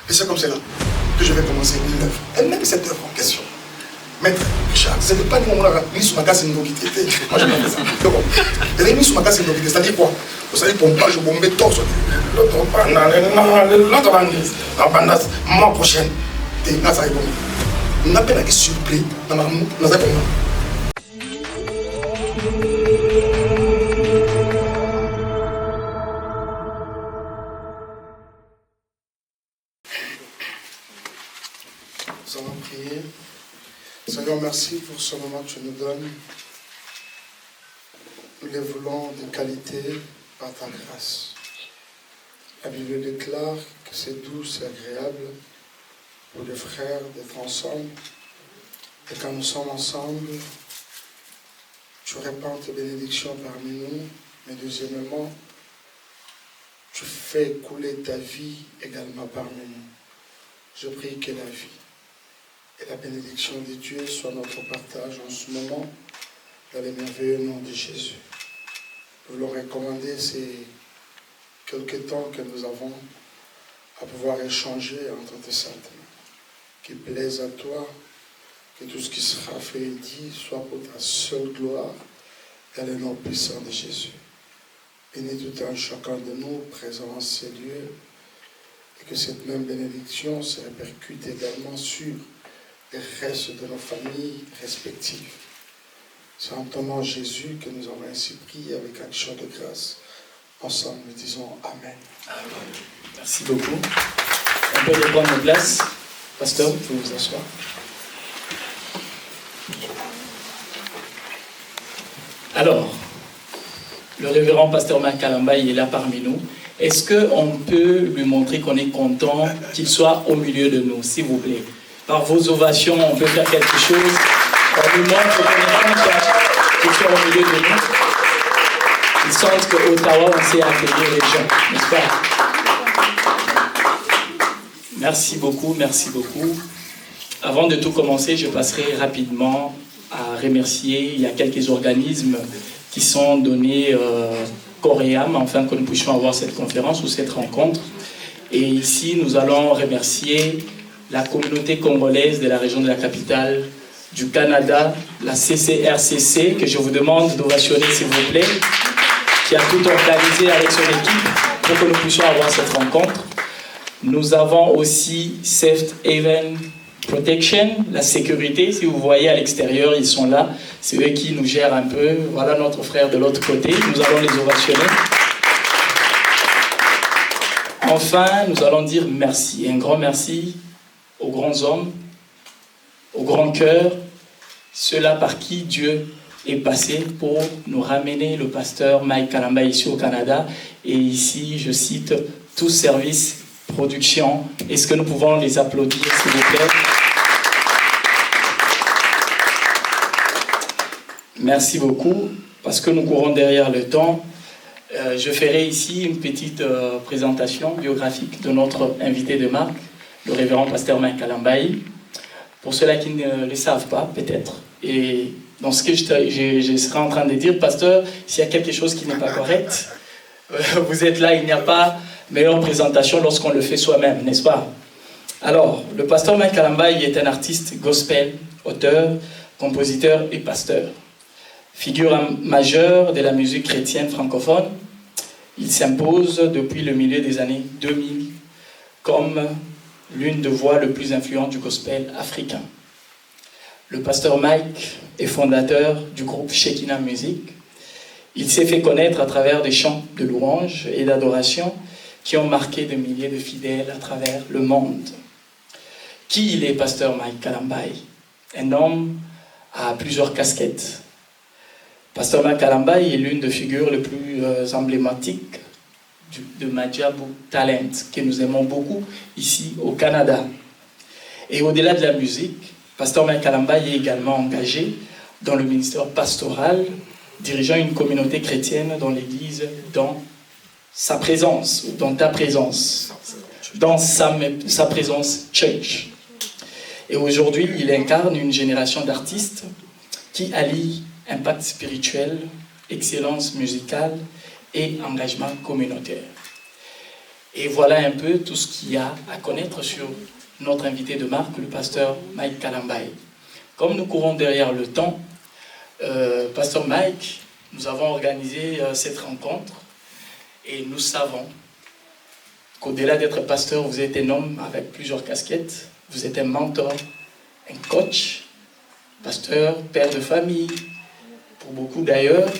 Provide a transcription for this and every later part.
Et c'est comme cela que je vais commencer une œuvre. Et même cette œuvre en question. Maître Richard, ce n'est pas nous mis sur ma casse une noquité. Moi je n'ai pas fait ça. Donc, mis sur ma casse une noquité, c'est-à-dire quoi? Vous savez, pompage, je bombe torse. L'autre mois prochain, tu es là, ça y est bon. On appelle à qui surpris, dans la nous allons prier. Seigneur, merci pour ce moment que tu nous donnes. Nous les voulons de qualité par ta grâce. La Bible déclare que c'est doux et agréable pour les frères d'être ensemble. Et quand nous sommes ensemble, tu répands tes bénédictions parmi nous. Mais deuxièmement, tu fais couler ta vie également parmi nous. Je prie que la vie et la bénédiction de Dieu soit notre partage en ce moment, dans le merveilleux nom de Jésus. Nous voulons recommander ces quelques temps que nous avons à pouvoir échanger entre tes saintes mains. Qu'il plaise à toi, que tout ce qui sera fait et dit soit pour ta seule gloire, dans le nom puissant de Jésus. Bénis tout un chacun de nous présents en ces lieux, et que cette même bénédiction se répercute également sur les restes de nos familles respectives. C'est en ton nom Jésus que nous avons ainsi prié avec action de grâce. Ensemble, nous disons Amen. Amen. Merci beaucoup. On peut reprendre nos places. Pasteur, vous pouvez vous asseoir. Alors, le révérend pasteur Mike Kalambayi est là parmi nous. Est-ce qu'on peut lui montrer qu'on est content qu'il soit au milieu de nous, s'il vous plaît? Par vos ovations, on peut faire quelque chose. On lui montre qu'on est content qu'il soit au milieu de nous. Ils sentent qu'à Ottawa, on sait accueillir les gens, n'est-ce pas? Merci beaucoup, merci beaucoup. Avant de tout commencer, je passerai rapidement à remercier. Il y a quelques organismes qui sont donnés corps et âme afin que nous puissions avoir cette conférence ou cette rencontre. Et ici, nous allons remercier la communauté congolaise de la région de la capitale du Canada, la CCRCC, que je vous demande d'ovationner s'il vous plaît, qui a tout organisé avec son équipe pour que nous puissions avoir cette rencontre. Nous avons aussi Safe Haven Protection, la sécurité. Si vous voyez à l'extérieur, ils sont là. C'est eux qui nous gèrent un peu. Voilà notre frère de l'autre côté. Nous allons les ovationner. Enfin, nous allons dire merci. Un grand merci aux grands hommes, aux grands cœurs, ceux-là par qui Dieu est passé pour nous ramener le pasteur Mike Kalambayi ici au Canada. Et ici, je cite, tout service production. Est-ce que nous pouvons les applaudir, s'il vous plaît? Merci beaucoup. Parce que nous courons derrière le temps, je ferai ici une petite présentation biographique de notre invité de marque, le révérend pasteur Mike Kalambayi. Pour ceux-là qui ne le savent pas, peut-être. Et dans ce que je serai en train de dire, pasteur, s'il y a quelque chose qui n'est pas correct, vous êtes là, il n'y a pas meilleure présentation lorsqu'on le fait soi-même, n'est-ce pas? Alors, le pasteur Mike Kalambayi est un artiste gospel, auteur, compositeur et pasteur. Figure majeure de la musique chrétienne francophone, il s'impose depuis le milieu des années 2000 comme l'une des voix les plus influentes du gospel africain. Le pasteur Mike est fondateur du groupe Shekinah Music. Il s'est fait connaître à travers des chants de louange et d'adoration qui ont marqué des milliers de fidèles à travers le monde. Qui il est, pasteur Mike Kalambayi? Un homme à plusieurs casquettes. Pasteur Mike Kalambayi est l'une des figures les plus emblématiques de Madjabu Talent, que nous aimons beaucoup ici au Canada. Et au-delà de la musique, pasteur Mike Kalambayi est également engagé dans le ministère pastoral, dirigeant une communauté chrétienne dans l'Église, dans sa présence, ou dans ta présence, dans sa présence church. Et aujourd'hui, il incarne une génération d'artistes qui allient impact spirituel, excellence musicale et engagement communautaire. Et voilà un peu tout ce qu'il y a à connaître sur notre invité de marque, le pasteur Mike Kalambaye. Comme nous courons derrière le temps, pasteur Mike, nous avons organisé cette rencontre et nous savons qu'au-delà d'être pasteur, vous êtes un homme avec plusieurs casquettes. Vous êtes un mentor, un coach, pasteur, père de famille, pour beaucoup d'ailleurs.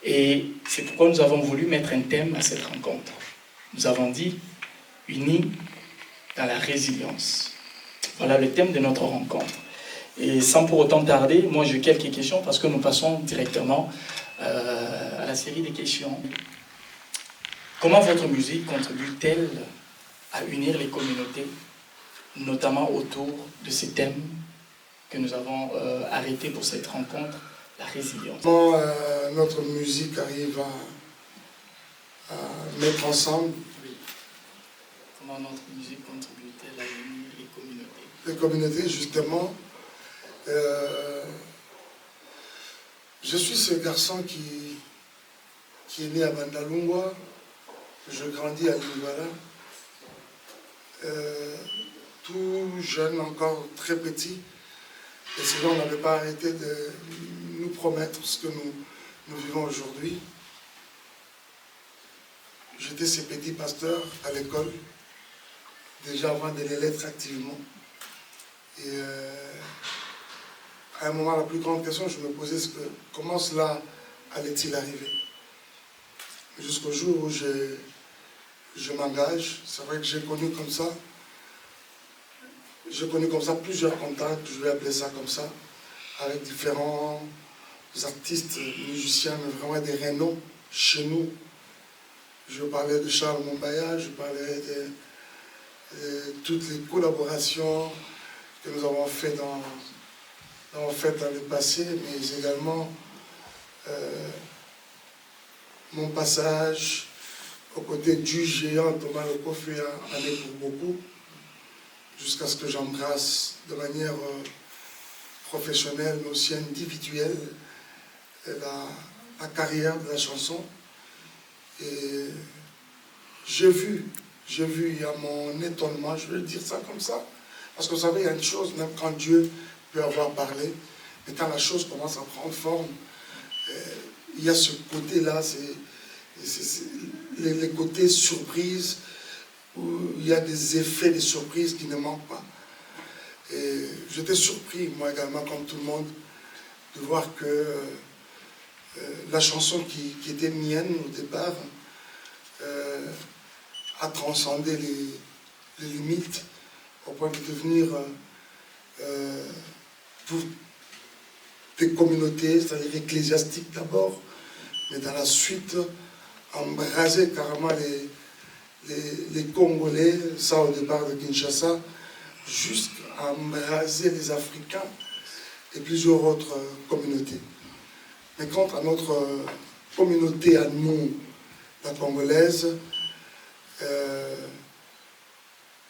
Et c'est pourquoi nous avons voulu mettre un thème à cette rencontre. Nous avons dit « Unis dans la résilience ». Voilà le thème de notre rencontre. Et sans pour autant tarder, moi j'ai quelques questions parce que nous passons directement à la série des questions. Comment votre musique contribue-t-elle à unir les communautés, notamment autour de ces thèmes que nous avons arrêtés pour cette rencontre, la résilience? Comment notre musique arrive à mettre ensemble Comment notre musique contribue-t-elle à unir les communautés? Les communautés, justement. Je suis ce garçon qui est né à Bandalungwa. Je grandis à Lingala. Tout jeune, encore très petit. Et sinon, on n'avait pas arrêté de nous promettre ce que nous vivons aujourd'hui. J'étais ce petit pasteur à l'école, déjà avant de l'être activement. Et à un moment, la plus grande question, je me posais, c'est que comment cela allait-il arriver? Jusqu'au jour où je m'engage, c'est vrai que j'ai connu comme ça plusieurs contacts, je vais appeler ça comme ça, avec différents artistes, musiciens, mais vraiment des renommes chez nous. Je parlais de Charles Mombaya, je parlais de toutes les collaborations que nous avons faites dans le passé, mais également mon passage aux côtés du géant Thomas Lecoffey en est pour beaucoup, jusqu'à ce que j'embrasse de manière professionnelle, mais aussi individuelle, la carrière de la chanson. Et j'ai vu, à mon étonnement, je vais dire ça comme ça, parce que vous savez, il y a une chose, même quand Dieu peut avoir parlé, mais quand la chose commence à prendre forme, il y a ce côté-là, c'est les côtés surprises, où il y a des effets, des surprises qui ne manquent pas. Et j'étais surpris, moi également, comme tout le monde, de voir que la chanson qui était mienne au départ a transcendé les limites au point de devenir pour des communautés, c'est-à-dire ecclésiastiques d'abord, mais dans la suite embraser carrément les Congolais, ça au départ de Kinshasa, jusqu'à embraser les Africains et plusieurs autres communautés. Mais quant à notre communauté à nous, la congolaise,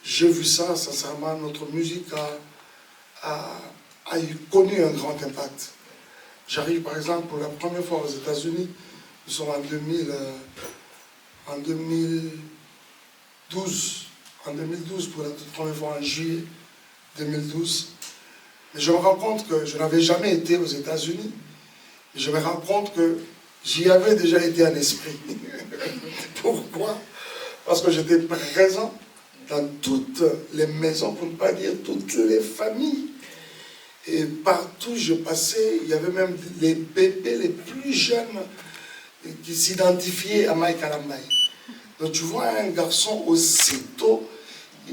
j'ai vu ça, sincèrement, notre musique a connu un grand impact. J'arrive par exemple pour la première fois aux États-Unis, nous sommes en 2012 pour la toute première fois en juillet 2012. Mais je me rends compte que je n'avais jamais été aux États-Unis. Je me rends compte que j'y avais déjà été en esprit. Pourquoi? Parce que j'étais présent dans toutes les maisons, pour ne pas dire toutes les familles. Et partout je passais, il y avait même les bébés les plus jeunes qui s'identifiaient à Mike Kalambaye. Donc tu vois un garçon aussitôt,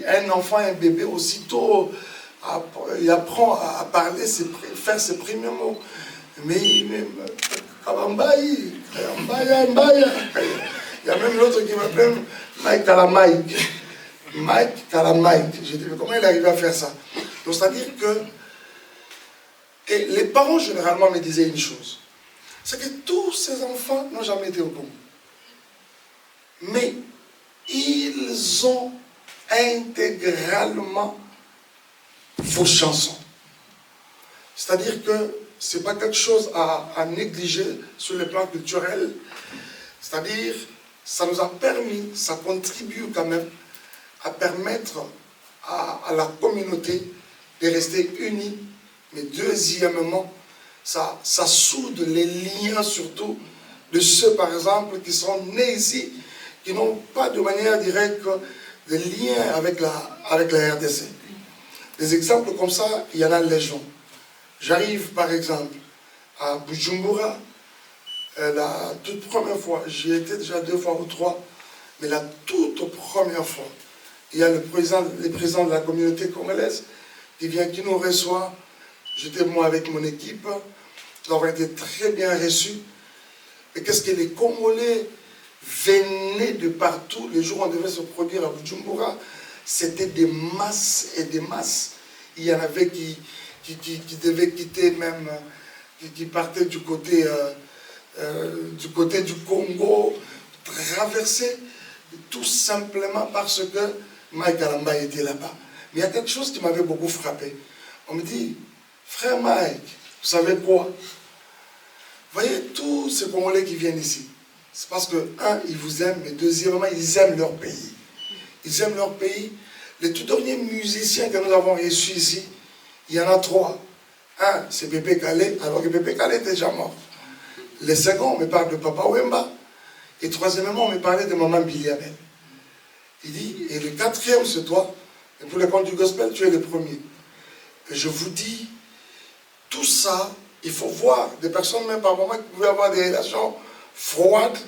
un enfant, un bébé aussitôt, il apprend à parler, faire ses premiers mots. Mais Kalambaye, Kalambaye. Il y a même l'autre qui m'appelle Mike Kalambaye. Mike Kalambaye. J'ai dit, mais comment il arrive à faire ça? Donc c'est-à-dire que et les parents généralement me disaient une chose, c'est que tous ces enfants n'ont jamais été au Congo. Mais ils ont intégralement vos chansons. C'est-à-dire que ce n'est pas quelque chose à négliger sur le plan culturel. C'est-à-dire, ça nous a permis, ça contribue quand même à permettre à la communauté de rester unie. Mais deuxièmement, ça soude les liens surtout de ceux, par exemple, qui sont nés ici, qui n'ont pas de manière directe de lien avec la RDC. Des exemples comme ça, il y en a légion. J'arrive, par exemple, à Bujumbura, la toute première fois, j'y étais déjà 2 fois ou 3, mais la toute première fois, il y a le président de la communauté congolaise qui vient, qui nous reçoit. J'étais moi avec mon équipe, nous avons été très bien reçus. Et qu'est-ce que les Congolais venaient de partout, les jours où on devait se produire à Bujumbura, c'était des masses et des masses. Il y en avait qui devaient quitter même, qui partaient du côté du Congo, traverser, tout simplement parce que Mike Kalamba était là-bas. Mais il y a quelque chose qui m'avait beaucoup frappé. On me dit, frère Mike, vous savez quoi? Vous voyez tous ces Congolais qui viennent ici, c'est parce que, un, ils vous aiment, mais deuxièmement, ils aiment leur pays. Ils aiment leur pays. Les tout derniers musiciens que nous avons reçus ici, il y en a 3. Un, c'est Pépé Calais, alors que Pépé Calais était déjà mort. Le second, on me parle de Papa Wemba. Et troisièmement, on me parlait de Maman Biliabel. Il dit, et le 4e, c'est toi. Et pour les contes du gospel, tu es le premier. Et je vous dis, tout ça, il faut voir des personnes, même par moment, qui pouvaient avoir des relations froides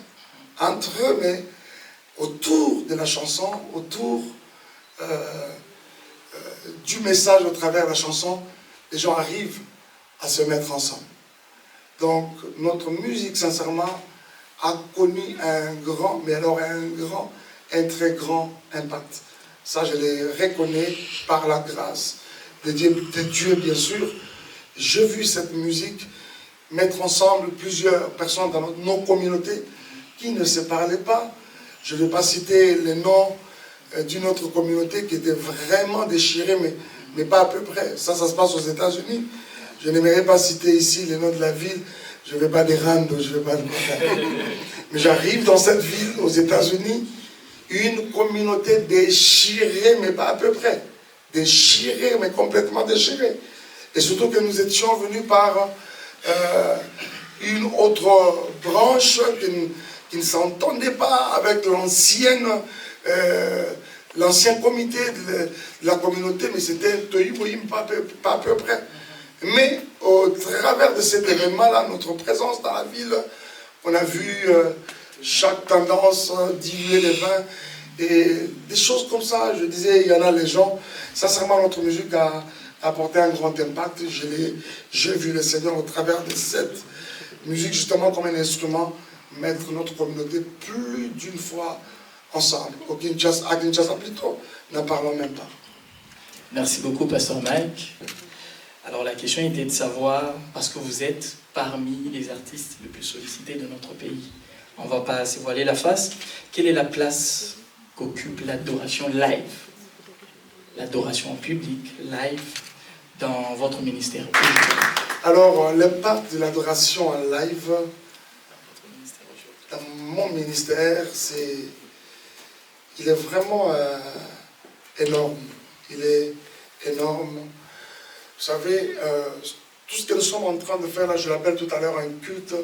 entre eux, mais autour de la chanson, autour du message au travers de la chanson, les gens arrivent à se mettre ensemble. Donc, notre musique, sincèrement, a connu un grand, mais alors un très grand impact. Ça, je les reconnais par la grâce de Dieu, bien sûr. J'ai vu cette musique mettre ensemble plusieurs personnes dans nos communautés qui ne se parlaient pas. Je ne vais pas citer les noms d'une autre communauté qui était vraiment déchirée, mais pas à peu près. Ça se passe aux États-Unis. Je n'aimerais pas citer ici les noms de la ville. Je ne vais pas des rando, je ne vais pas de... Mais j'arrive dans cette ville, aux États-Unis, une communauté déchirée, mais pas à peu près. Déchirée, mais complètement déchirée. Et surtout que nous étions venus par une autre branche qui ne s'entendait pas avec l'ancien comité de la communauté, mais c'était un tohu-bohim, pas à peu près. Mais au travers de cet événement-là, notre présence dans la ville, on a vu chaque tendance diminuer les vins et des choses comme ça. Je disais, il y en a les gens. Sincèrement, notre musique a apporté un grand impact. J'ai vu le Seigneur au travers de cette musique, justement comme un instrument, mettre notre communauté plus d'une fois ensemble. À Kinshasa plutôt, n'en parlons même pas. Merci beaucoup, Pasteur Mike. Alors la question était de savoir, parce que vous êtes parmi les artistes les plus sollicités de notre pays, on ne va pas se voiler la face, quelle est la place qu'occupe l'adoration live, l'adoration publique live dans votre ministère? Alors l'impact de l'adoration en live dans mon ministère, il est vraiment énorme. Il est énorme. Vous savez, tout ce que nous sommes en train de faire là, je l'appelle tout à l'heure un culte,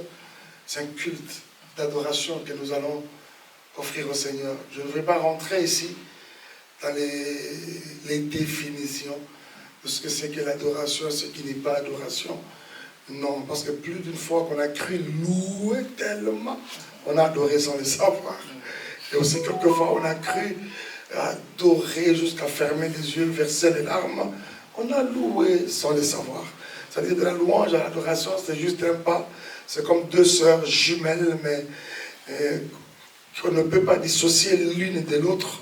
c'est un culte d'adoration que nous allons offrir au Seigneur. Je ne vais pas rentrer ici dans les définitions de ce que c'est que l'adoration, ce qui n'est pas adoration. Non, parce que plus d'une fois qu'on a cru louer tellement, on a adoré sans le savoir. Et aussi quelquefois on a cru adorer jusqu'à fermer les yeux, verser les larmes. On a loué sans le savoir. C'est-à-dire de la louange à l'adoration, c'est juste un pas. C'est comme 2 sœurs jumelles, mais qu'on ne peut pas dissocier l'une de l'autre.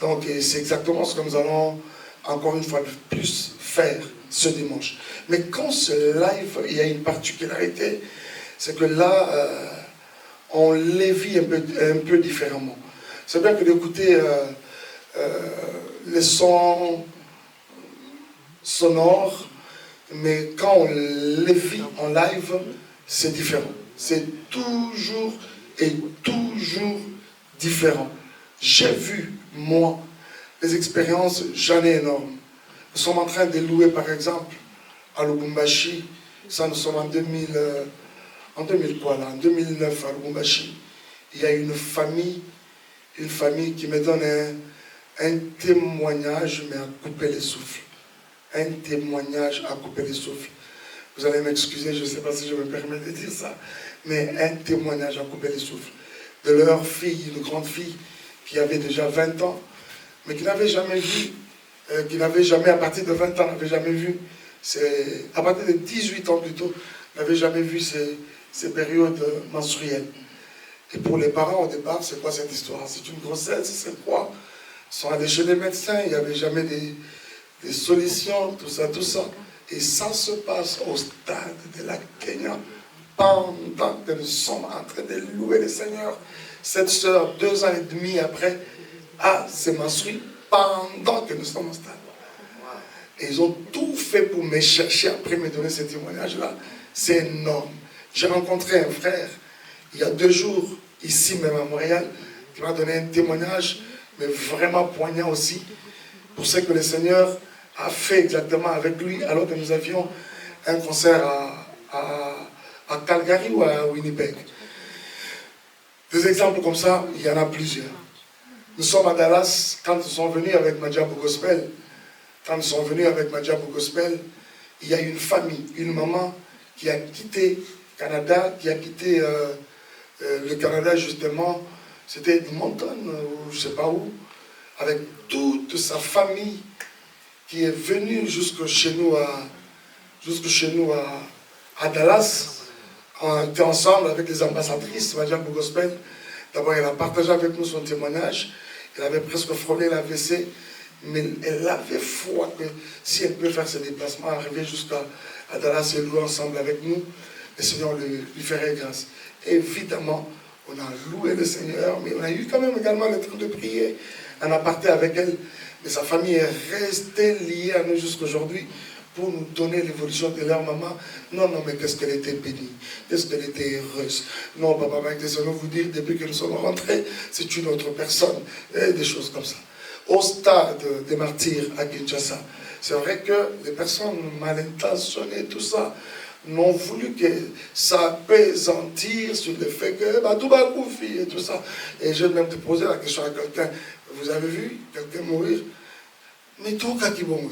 Donc c'est exactement ce que nous allons, encore une fois de plus, faire ce dimanche. Mais quand ce live, il y a une particularité, c'est que là, on les vit un peu différemment. C'est bien que d'écouter les sons sonores, mais quand on les vit en live, c'est différent. C'est toujours et toujours différent. J'ai vu, moi, les expériences, j'en ai énormes. Nous sommes en train de louer, par exemple, à Lubumbashi. Ça, nous sommes en 2009 à Lubumbashi. Il y a une famille qui me donne un témoignage, mais à couper les souffles. Un témoignage à couper les souffles. Vous allez m'excuser, je ne sais pas si je me permets de dire ça, mais un témoignage à couper les souffles. De leur fille, une grande fille, qui avait déjà 20 ans, mais qui n'avait jamais vu, à partir de 20 ans, n'avait jamais vu, à partir de 18 ans plutôt, n'avait jamais vu ces périodes menstruelles. Et pour les parents, au départ, c'est quoi cette histoire? C'est une grossesse, c'est quoi? Ils sont allés chez les médecins, il n'y avait jamais des solutions, tout ça. Et ça se passe au stade de la Kenya, pendant que nous sommes en train de louer le Seigneur. Cette sœur, 2 ans et demi après, s'est menstruée pendant que nous sommes au stade. Et ils ont tout fait pour me chercher après me donner ce témoignage-là. C'est énorme. J'ai rencontré un frère, il y a 2 jours, ici même à Montréal, qui m'a donné un témoignage, mais vraiment poignant aussi, pour ce que le Seigneur a fait exactement avec lui, alors que nous avions un concert à Calgary ou à Winnipeg. Des exemples comme ça, il y en a plusieurs. Nous sommes à Dallas, quand nous sommes venus avec Madjabou Gospel, il y a une famille, une maman qui a quitté le Canada, le Canada justement, c'était Edmonton, ou je ne sais pas où, avec toute sa famille qui est venue jusque chez nous à Dallas. On était ensemble avec les ambassadrices, Madjabou Gospel. D'abord, elle a partagé avec nous son témoignage. Elle avait presque frôlé l'AVC, mais elle avait foi que si elle peut faire ce déplacement, arriver jusqu'à Dallas et louer ensemble avec nous, le Seigneur lui ferait grâce. Évidemment, on a loué le Seigneur, mais on a eu quand même également le temps de prier en aparté avec elle. Mais sa famille est restée liée à nous jusqu'aujourd'hui pour nous donner l'évolution de leur maman. Non, mais qu'est-ce qu'elle était bénie, qu'est-ce qu'elle était heureuse. Non, papa Mike, laissez-nous vous dire, depuis que nous sommes rentrés, c'est une autre personne. Et des choses comme ça. Au stade des martyrs à Kinshasa, c'est vrai que les personnes mal intentionnées, tout ça, n'ont voulu que s'apaisantir sur le fait que tout va couper et tout ça. Et je vais même te poser la question à quelqu'un. Vous avez vu quelqu'un mourir? Mais tout cas qui bon.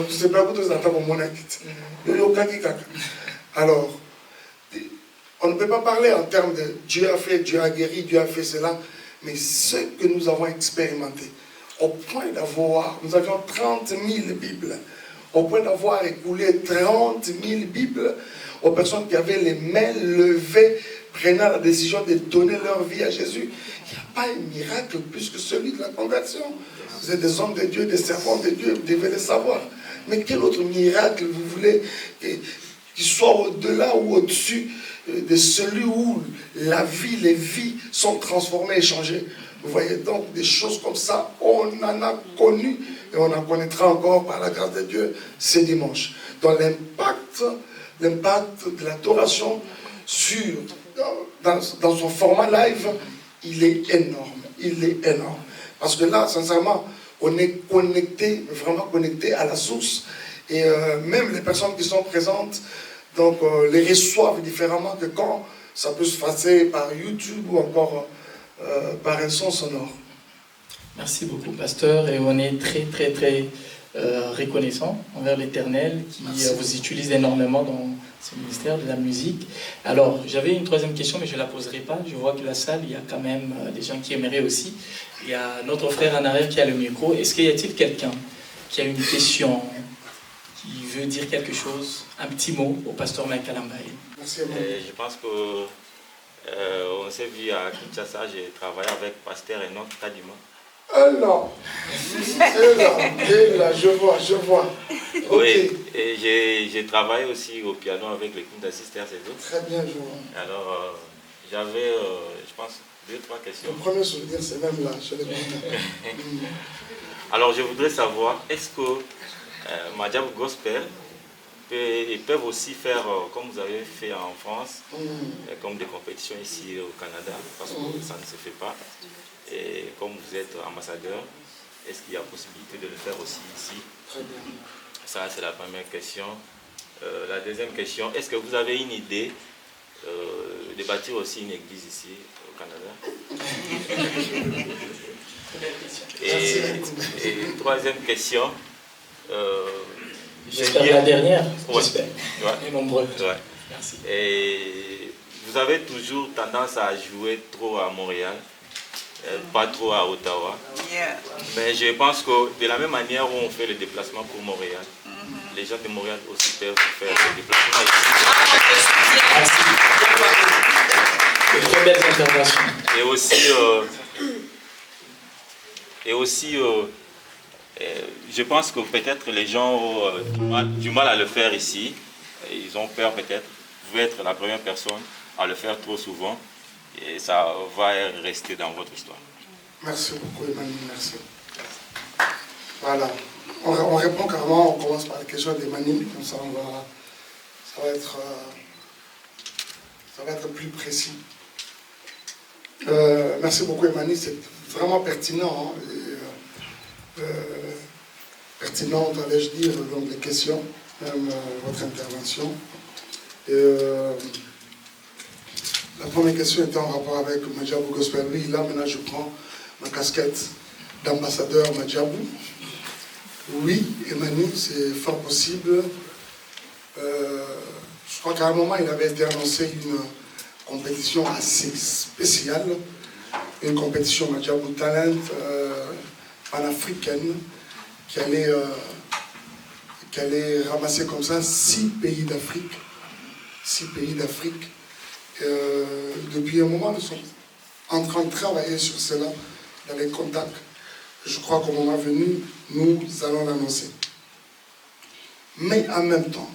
C'est pas pour tous attendre mon acte. Alors, on ne peut pas parler en termes de Dieu a fait, Dieu a guéri, Dieu a fait cela, mais ce que nous avons expérimenté, au point d'avoir, nous avions 30 000 Bibles, au point d'avoir écoulé 30 000 Bibles aux personnes qui avaient les mains levées, prenant la décision de donner leur vie à Jésus. Il n'y a pas un miracle plus que celui de la conversion. Vous êtes des hommes de Dieu, des servants de Dieu, vous devez le savoir. Mais quel autre miracle vous voulez qui soit au-delà ou au-dessus de celui où la vie, les vies sont transformées et changées? Vous voyez donc des choses comme ça, on en a connu et on en connaîtra encore par la grâce de Dieu ce dimanche. Donc l'impact de l'adoration dans son format live, il est énorme. Parce que là, sincèrement, on est connecté, vraiment connecté à la source. Et même les personnes qui sont présentes, donc les reçoivent différemment que quand ça peut se passer par YouTube ou encore par un son sonore. Merci beaucoup, pasteur, et on est très, très, très reconnaissant envers l'Éternel qui vous utilise énormément dans ce ministère de la musique. Alors, j'avais une troisième question, mais je ne la poserai pas. Je vois que la salle, il y a quand même des gens qui aimeraient aussi. Il y a notre frère en arrière qui a le micro. Est-ce qu'il y a-t-il quelqu'un qui a une question, qui veut dire quelque chose, un petit mot au pasteur Mike Kalambaye? Merci à vous. Je pense que on s'est vu à Kinshasa, j'ai travaillé avec pasteur Enoch Kadima. Alors, et là, je vois. Okay. Oui, et j'ai travaillé aussi au piano avec l'équipe d'Assister Cézo. Très bien, je vois. Alors, j'avais, je pense, 2-3 questions. Le premier souvenir, c'est même là, je l'ai vu. Alors, je voudrais savoir, est-ce que Madjabou Gospel ils peuvent aussi faire, comme vous avez fait en France, comme des compétitions ici au Canada, parce que ça ne se fait pas. Et comme vous êtes ambassadeur, est-ce qu'il y a possibilité de le faire aussi ici? Très bien. Ça, c'est la première question. La deuxième question, est-ce que vous avez une idée de bâtir aussi une église ici au Canada? Et troisième question. J'espère la dernière. Ouais. J'espère. Ouais. Et nombreux. Ouais. Merci. Et vous avez toujours tendance à jouer trop à Montréal, pas trop à Ottawa. Yeah. Mais je pense que de la même manière où on fait le déplacement pour Montréal, les gens de Montréal aussi peuvent faire le déplacement ici. Merci. De très belles interventions. Et aussi, je pense que peut-être les gens ont du mal à le faire ici. Ils ont peur peut-être. Vous pouvez être la première personne à le faire trop souvent. Et ça va rester dans votre histoire. Merci beaucoup, Emmanuel. Merci. Voilà. On répond carrément, on commence par la question d'Emmanuel, comme ça ça va être plus précis. Merci beaucoup, Emmanuel. C'est vraiment pertinent. Pertinente, allais-je dire, donc les questions, même votre intervention. La première question était en rapport avec Madjabou Gospel. Oui, là maintenant je prends ma casquette d'ambassadeur Madjabou. Oui, Emmanuel, c'est fort possible. Je crois qu'à un moment, il avait été annoncé une compétition assez spéciale, une compétition Madjabou Talent panafricaine qui allait ramasser comme ça 6 pays d'Afrique. 6 pays d'Afrique. Depuis un moment, nous sommes en train de travailler sur cela dans les contacts. Je crois qu'au moment venu, nous allons l'annoncer. Mais en même temps,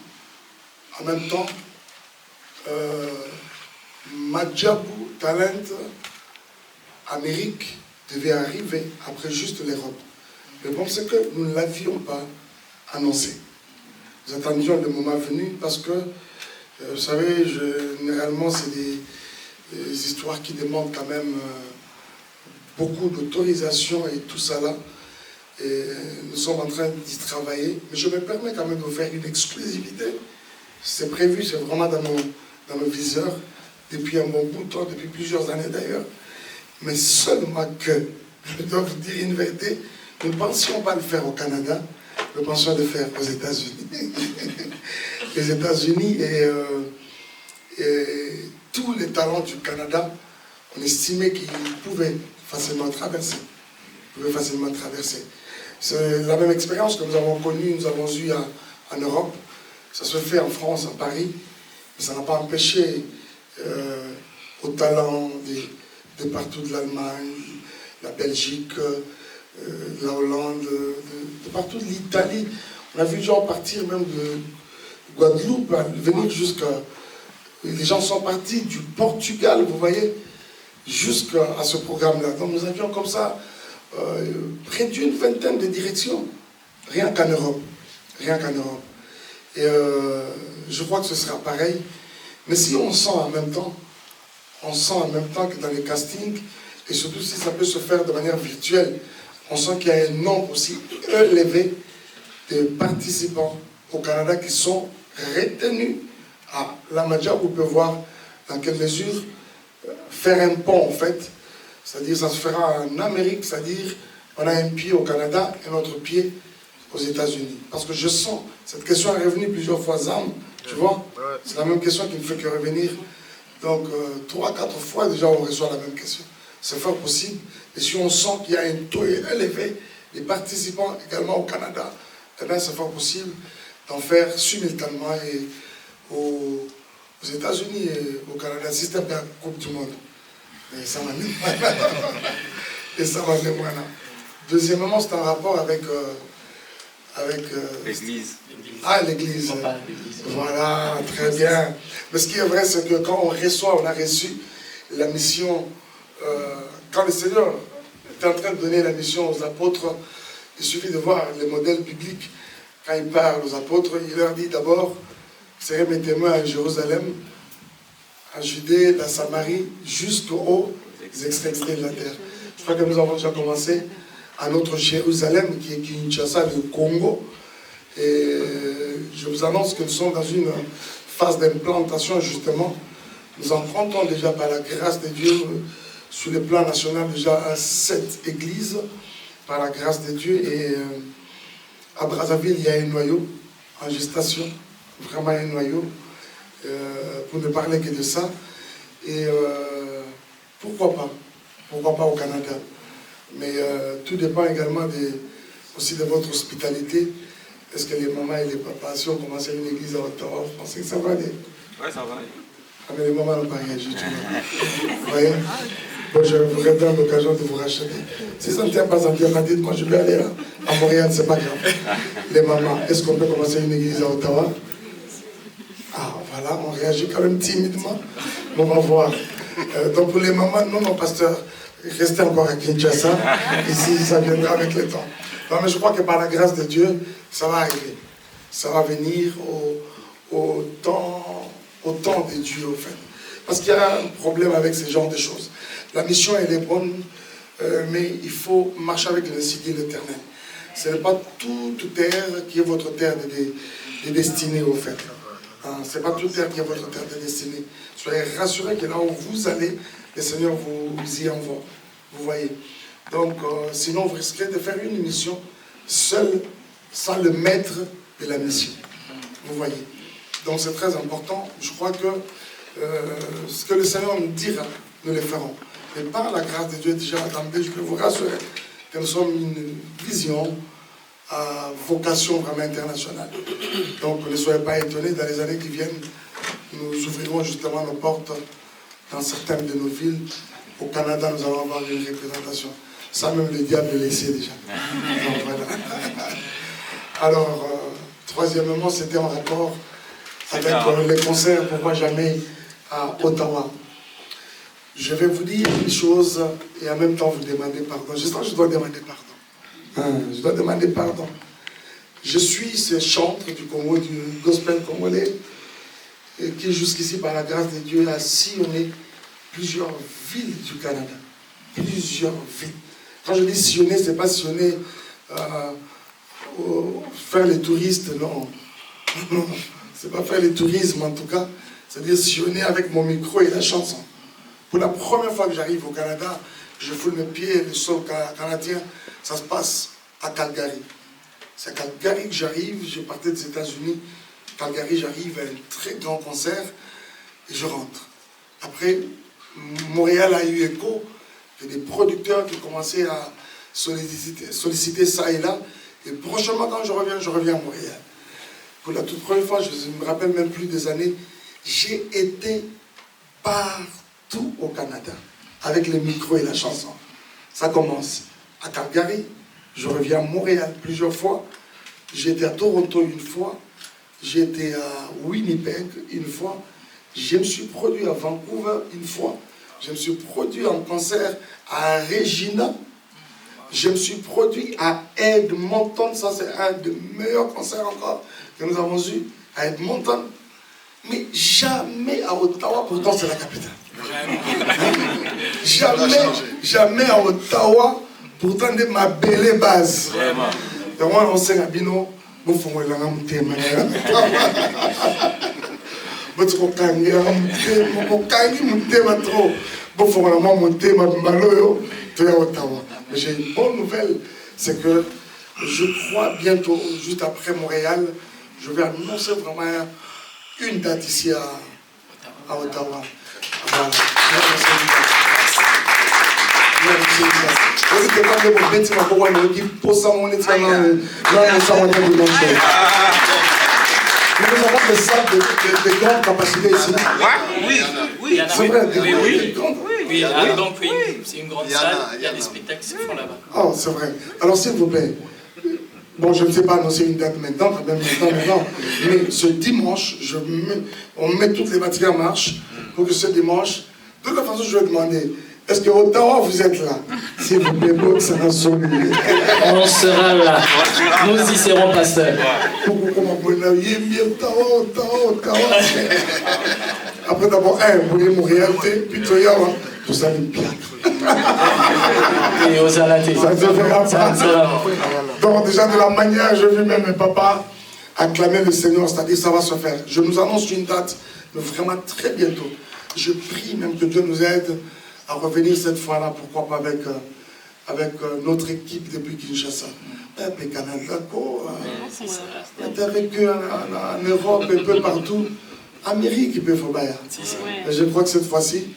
Madjabou Talent Amérique devait arriver après juste l'Europe. Le bon, c'est que nous ne l'avions pas annoncé. Nous attendions le moment venu parce que, vous savez, généralement, c'est des histoires qui demandent quand même beaucoup d'autorisation et tout ça là. Et nous sommes en train d'y travailler. Mais je me permets quand même de vous faire une exclusivité. C'est prévu, c'est vraiment dans nos viseurs depuis un bon bout de temps, depuis plusieurs années d'ailleurs. Mais seulement que, je dois vous dire une vérité, nous ne pensions pas le faire au Canada, nous pensions le faire aux États-Unis. Les États-Unis et tous les talents du Canada, on estimait qu'ils pouvaient facilement traverser. C'est la même expérience que nous avons connue, nous avons eue en Europe. Ça se fait en France, à Paris, mais ça n'a pas empêché aux talents de partout de l'Allemagne, la Belgique, la Hollande, de partout de l'Italie. On a vu des gens partir même de Guadeloupe, venir jusqu'à... Les gens sont partis du Portugal, vous voyez, jusqu'à ce programme-là. Donc nous avions comme ça près d'une vingtaine de directions, rien qu'en Europe. Et je crois que ce sera pareil. Mais si on sent en même temps que dans les castings, et surtout si ça peut se faire de manière virtuelle, on sent qu'il y a un nombre aussi élevé de participants au Canada qui sont retenus à la Madjabou. Vous pouvez voir dans quelle mesure faire un pont en fait, c'est-à-dire ça se fera en Amérique, c'est-à-dire on a un pied au Canada et notre pied aux États-Unis. Parce que je sens, cette question est revenue plusieurs fois, Zam, tu vois, c'est la même question qui ne fait que revenir. Donc 3-4 fois déjà on reçoit la même question. C'est fort possible. Et si on sent qu'il y a un taux élevé des participants également au Canada, eh bien c'est fort possible d'en faire simultanément et aux États-Unis et au Canada, système de la Coupe du Monde. Et ça m'a mis là. Deuxièmement, c'est en rapport avec L'église. Ah, l'église. Voilà, très bien. Mais ce qui est vrai, c'est que quand on a reçu la mission, quand le Seigneur était en train de donner la mission aux apôtres, il suffit de voir les modèles bibliques quand il parle aux apôtres, il leur dit d'abord, vous serez mes témoins à Jérusalem, à Judée, la Samarie, jusqu'aux extrémités de la terre. Je crois que nous avons déjà commencé à notre Jérusalem, qui est Kinshasa, le Congo. Et je vous annonce que nous sommes dans une phase d'implantation, justement. Nous empruntons déjà par la grâce de Dieu, sur le plan national, déjà à 7 églises, par la grâce de Dieu. Et à Brazzaville, il y a un noyau en gestation, vraiment un noyau, pour ne parler que de ça. Et pourquoi pas au Canada. Mais tout dépend également aussi de votre hospitalité. Est-ce que les mamans et les papas, si on commençait une église à Ottawa, vous pensez que ça va aller? Oui, ça va aller. Ah, mais les mamans n'ont pas réagi. Vous voyez? Bon, je voudrais donner l'occasion de vous racheter. Si ça ne tient pas, dites-moi, je vais aller à Montréal, c'est pas grave. Les mamans, est-ce qu'on peut commencer une église à Ottawa? Ah, voilà, on réagit quand même timidement. On va voir. Donc pour les mamans, non, pasteur, restez encore à Kinshasa. Ici, ça viendra avec le temps. Non, mais je crois que par la grâce de Dieu, ça va arriver. Ça va venir au temps de Dieu, au fait. Parce qu'il y a un problème avec ce genre de choses. La mission, elle est bonne, mais il faut marcher avec l'insigne de l'Éternel. Ce n'est pas toute terre qui est votre terre de destinée, au fait. Ce n'est pas toute terre qui est votre terre de destinée. Soyez rassurés que là où vous allez, le Seigneur vous y envoie. Vous voyez. Donc, sinon, vous risquez de faire une mission seul, sans le maître de la mission. Vous voyez. Donc, c'est très important. Je crois que ce que le Seigneur nous dira, nous le ferons. Et par la grâce de Dieu, déjà, attendez, je peux vous rassurer que nous sommes une vision à vocation vraiment internationale. Donc, ne soyez pas étonnés, dans les années qui viennent, nous ouvrirons justement nos portes dans certaines de nos villes. Au Canada, nous allons avoir une représentation. Ça, même le diable le laissait déjà. Donc, voilà. Alors, troisièmement, c'était en rapport avec les concerts, pourquoi jamais à Ottawa. Je vais vous dire une chose et en même temps vous demander pardon. Je sens que je dois demander pardon. Je dois demander pardon. Je suis ce chantre du Congo, du gospel congolais, qui jusqu'ici, par la grâce de Dieu, a sillonné plusieurs villes du Canada. Plusieurs villes. Quand je dis sillonner, ce n'est pas sillonner faire les touristes, non. Non, c'est pas faire les tourismes en tout cas. C'est-à-dire sillonner avec mon micro et la chanson. Pour la première fois que j'arrive au Canada, je foule mes pieds, le sol canadien, ça se passe à Calgary. C'est à Calgary que j'arrive, je partais des États-Unis. Calgary, j'arrive à un très grand concert et je rentre. Après, Montréal a eu écho, il y a des producteurs qui commençaient à solliciter ça et là. Et prochainement, quand je reviens à Montréal. Pour la toute première fois, je ne me rappelle même plus des années, j'ai été partout au Canada, avec les micros et la chanson. Ça commence à Calgary, je reviens à Montréal plusieurs fois, j'ai été à Toronto une fois, j'ai été à Winnipeg une fois, je me suis produit à Vancouver une fois, je me suis produit en concert à Regina, je me suis produit à Edmonton, ça c'est un des meilleurs concerts encore que nous avons eu, à Edmonton, mais jamais à Ottawa, pourtant c'est la capitale. Jamais à Ottawa, pourtant de ma belle base. Donc moi on sait à Bino, vous faites la même thème. Vous faites la même Ottawa. Mais j'ai une bonne nouvelle, c'est que je crois bientôt, juste après Montréal, je vais annoncer vraiment une date ici à Ottawa. Voilà. Nous avons des salles de grande capacité ici. Oui, c'est vrai. Oui, donc oui, c'est une grande salle, il y a des spectacles qui se font là-bas. Oh, c'est vrai. Alors s'il vous plaît, bon, je ne sais pas annoncer une date maintenant, mais ce dimanche, on met toutes les batteries en marche pour que ce dimanche, de toute façon, je vais demander, Est-ce que Ottawa, vous êtes là? S'il vous plaît, bon, ça va sonner. On sera là. Nous y serons, pasteur. Après d'abord, vous voulez mon réalité, puis tu regardes, tout ça me bien. Et aux alatés. Ça ne se fera pas. Donc déjà de la manière, je vis même mes papas acclamer le Seigneur, c'est-à-dire ça va se faire. Je nous annonce une date, mais vraiment très bientôt. Je prie même que Dieu nous aide à revenir cette fois-là, pourquoi pas avec notre équipe depuis Kinshasa. Avec Canada, avec eux en Europe, un peu partout. Amérique, il peut faire bailler. Et je crois que cette fois-ci,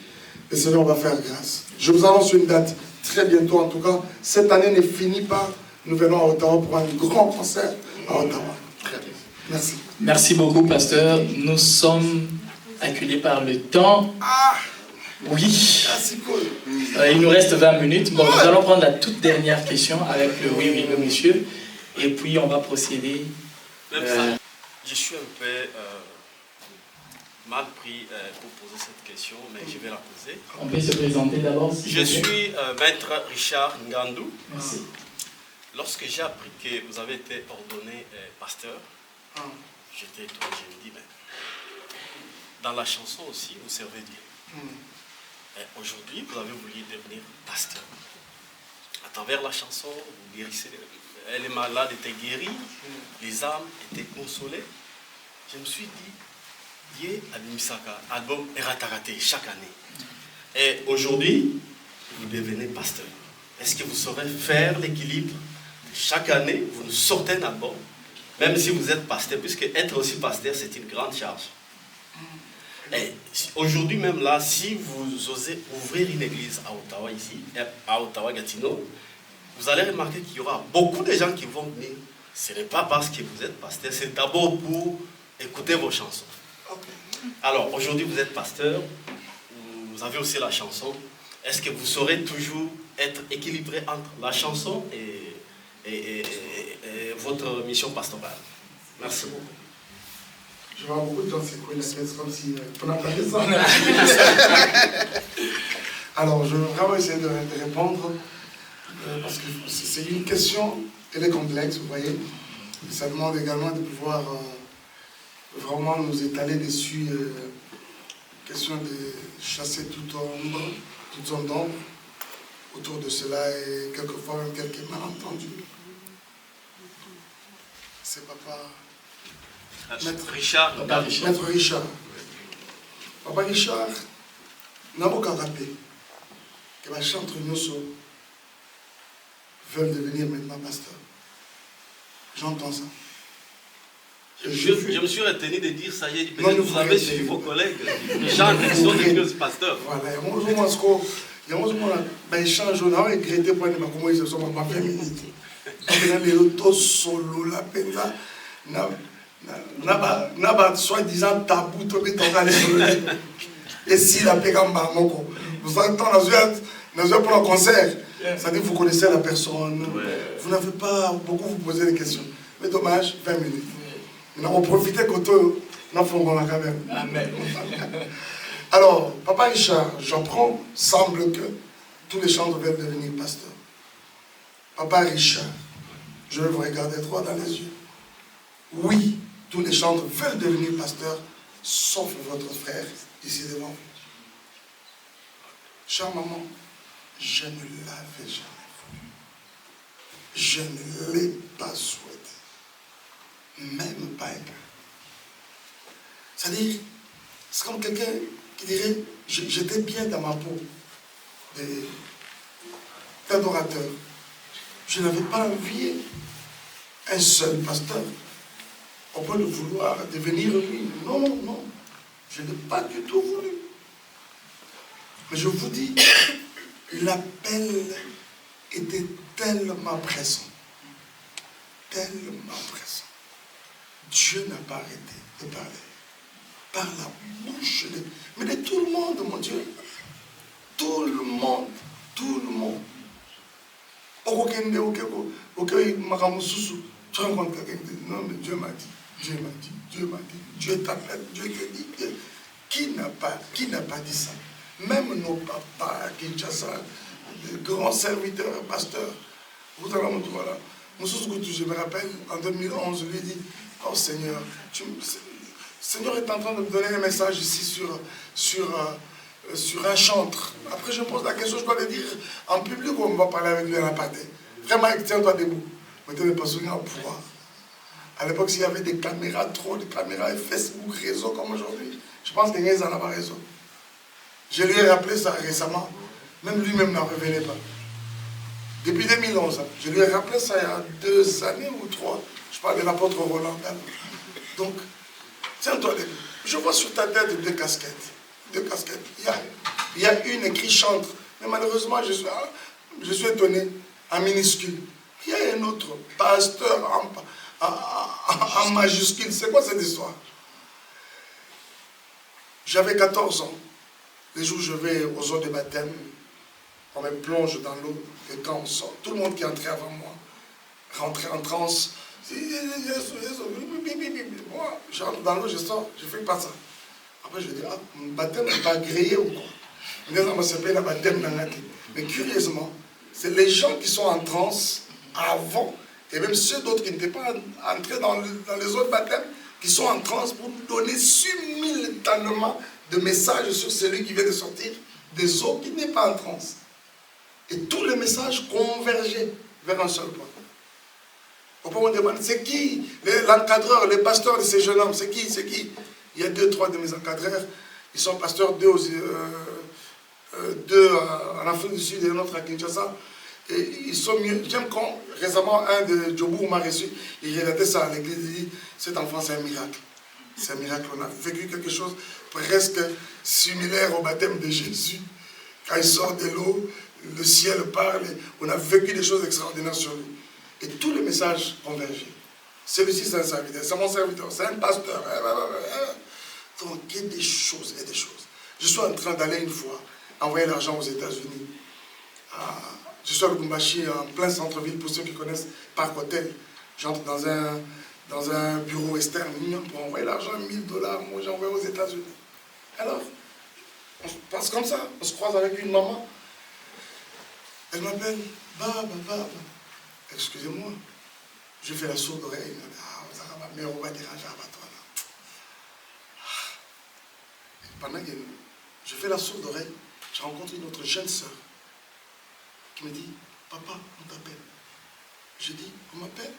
le Seigneur va faire grâce. Je vous annonce une date très bientôt, en tout cas. Cette année ne finit pas. Nous venons à Ottawa pour un grand concert à Ottawa. Merci. Merci beaucoup, pasteur. Nous sommes acculés par le temps. Oui. C'est cool. Il nous reste 20 minutes. Bon, nous allons prendre la toute dernière question avec le oui, le monsieur. Et puis, on va procéder. Je suis un peu mal pris pour poser cette question, mais je vais la poser. On peut se présenter d'abord. Je suis maître Richard Ngandou. Merci. Lorsque j'ai appris que vous avez été ordonné pasteur, j'étais étonné, je me dis, mais dans la chanson aussi, vous servez Dieu. Aujourd'hui, vous avez voulu devenir pasteur. À travers la chanson, vous guérissez. Les malades étaient guéris, les âmes étaient consolées. Je me suis dit, Dieu Abimisaka, album Eratarate chaque année. Et aujourd'hui, vous devenez pasteur. Est-ce que vous saurez faire l'équilibre? Chaque année, vous nous sortez un album, même si vous êtes pasteur, puisque être aussi pasteur, c'est une grande charge. Et aujourd'hui même là, si vous osez ouvrir une église à Ottawa ici, à Ottawa-Gatineau, vous allez remarquer qu'il y aura beaucoup de gens qui vont venir. Ce n'est pas parce que vous êtes pasteur, c'est d'abord pour écouter vos chansons. Alors aujourd'hui vous êtes pasteur, vous avez aussi la chanson. Est-ce que vous saurez toujours être équilibré entre la chanson et votre mission pastorale? Merci beaucoup. Je vois beaucoup de gens secouer la tête comme si on entendait ça. Alors, je vais vraiment essayer de répondre parce que c'est une question, elle est complexe, vous voyez. Et ça demande également de pouvoir vraiment nous étaler dessus. Question de chasser toute zone d'ombre autour de cela et quelquefois même quelques malentendus. C'est papa. Maître Richard. Maître Richard. Papa Richard, n'a pas rappelé que les chantres Nyoso veulent devenir maintenant pasteur. J'entends ça. Je me suis retenu de dire ça, j'ai dit peut-être vous avez suivi vos collègues. Les gens qui sont devenus pasteurs. Voilà, il y a un moment où échange, on a regretté pour comment ils se sont pas 20 minutes. Les solo, la peine n'a soi-disant tabou, et si la pégamba, vous entendez dans un concert, c'est-à-dire que vous connaissez la personne, vous n'avez pas beaucoup vous poser des questions. Mais dommage, 20 minutes. Nous avons profité que tout, nous avons quand même. Amen. Alors, Papa Richard, j'apprends, semble que tous les chantres veulent devenir pasteurs. Papa Richard, je vais vous regarder droit dans les yeux. Oui, tous les chantres veulent devenir pasteurs, sauf votre frère ici devant vous. Chère maman, je ne l'avais jamais voulu. Je ne l'ai pas souhaité. Même pas un peu. C'est-à-dire, c'est comme quelqu'un qui dirait, j'étais bien dans ma peau d'adorateur. Je n'avais pas envie un seul pasteur au point de vouloir devenir lui. Non, non, je n'ai pas du tout voulu. Mais je vous dis, l'appel était tellement pressant. Tellement pressant. Dieu n'a pas arrêté de parler. Par la bouche, mais de tout le monde, mon Dieu. Tout le monde. Tout le monde. Tu rencontres quelqu'un qui dit, non, mais Dieu m'a dit, Dieu m'a dit, Dieu m'a dit, Dieu t'appelle, Dieu te dit. Qui n'a pas dit ça? même nos papas à Kinshasa, de grands serviteurs, pasteurs, voilà. Je me rappelle, en 2011, je lui ai dit, oh Seigneur, Seigneur est en train de me donner un message ici sur un chantre. Après, je pose la question, je dois le dire en public ou on va parler avec lui à la pâté. Vraiment, tiens-toi debout. Maintenant, les pasteurs en pouvoir. À l'époque, s'il y avait des caméras, trop de caméras, Facebook, réseau comme aujourd'hui, je pense qu'il y en a réseau. Je lui ai rappelé ça récemment. Même lui-même n'en revenait pas. Depuis 2011, je lui ai rappelé ça il y a 2 années ou 3. Je parle de l'apôtre Roland. Donc, tiens-toi debout. Je vois sur ta tête 2 casquettes. 2 casquettes. Il y a une écrit chantre. Mais malheureusement, je suis étonné, en minuscule. Il y a un autre pasteur en majuscule. C'est quoi cette histoire? J'avais 14 ans. Les jours où je vais aux eaux de baptême, on me plonge dans l'eau, et quand on sort, tout le monde qui est entré avant moi, rentrait en transe. Moi, je rentre dans l'eau, je sors, je ne fais pas ça. Après, je dis, ah, mon baptême n'est pas grillé ou quoi? Mais curieusement, c'est les gens qui sont en transe avant, et même ceux d'autres qui n'étaient pas entrés dans les autres baptêmes, qui sont en transe pour nous donner simultanément de messages sur celui qui vient de sortir des eaux qui n'est pas en transe. Et tous les messages convergeaient vers un seul point. Au point où on demande, c'est qui l'encadreur, les pasteurs de ces jeunes hommes? C'est qui? C'est qui? Il y a 2, 3 de mes encadreurs. Ils sont pasteurs, 2 en Afrique du Sud et un autre à Kinshasa. Et ils sont mieux. J'aime quand récemment un de Djobourg m'a reçu, il relatait ça à l'église, il dit, cet enfant c'est un miracle. C'est un miracle. On a vécu quelque chose presque similaire au baptême de Jésus. Quand il sort de l'eau, le ciel parle. On a vécu des choses extraordinaires sur lui. Et tous les messages convergent. Celui-ci, c'est un serviteur. C'est mon serviteur. C'est un pasteur. Donc, il y a des choses et des choses. Je suis en train d'aller une fois envoyer l'argent aux États-Unis. Je suis à Lubumbashi, en plein centre-ville, pour ceux qui connaissent Parc Hôtel. J'entre dans un bureau externe pour envoyer l'argent, $1000. Moi, j'envoie aux États-Unis. Alors, on passe comme ça. On se croise avec une maman. Elle m'appelle. Baba. Excusez-moi. Je fais la sourde oreille. Mais on va déranger à toi. Pendant que je fais la sourde oreille, je rencontre une autre jeune sœur qui me dit, papa, on t'appelle. Je dis, on m'appelle.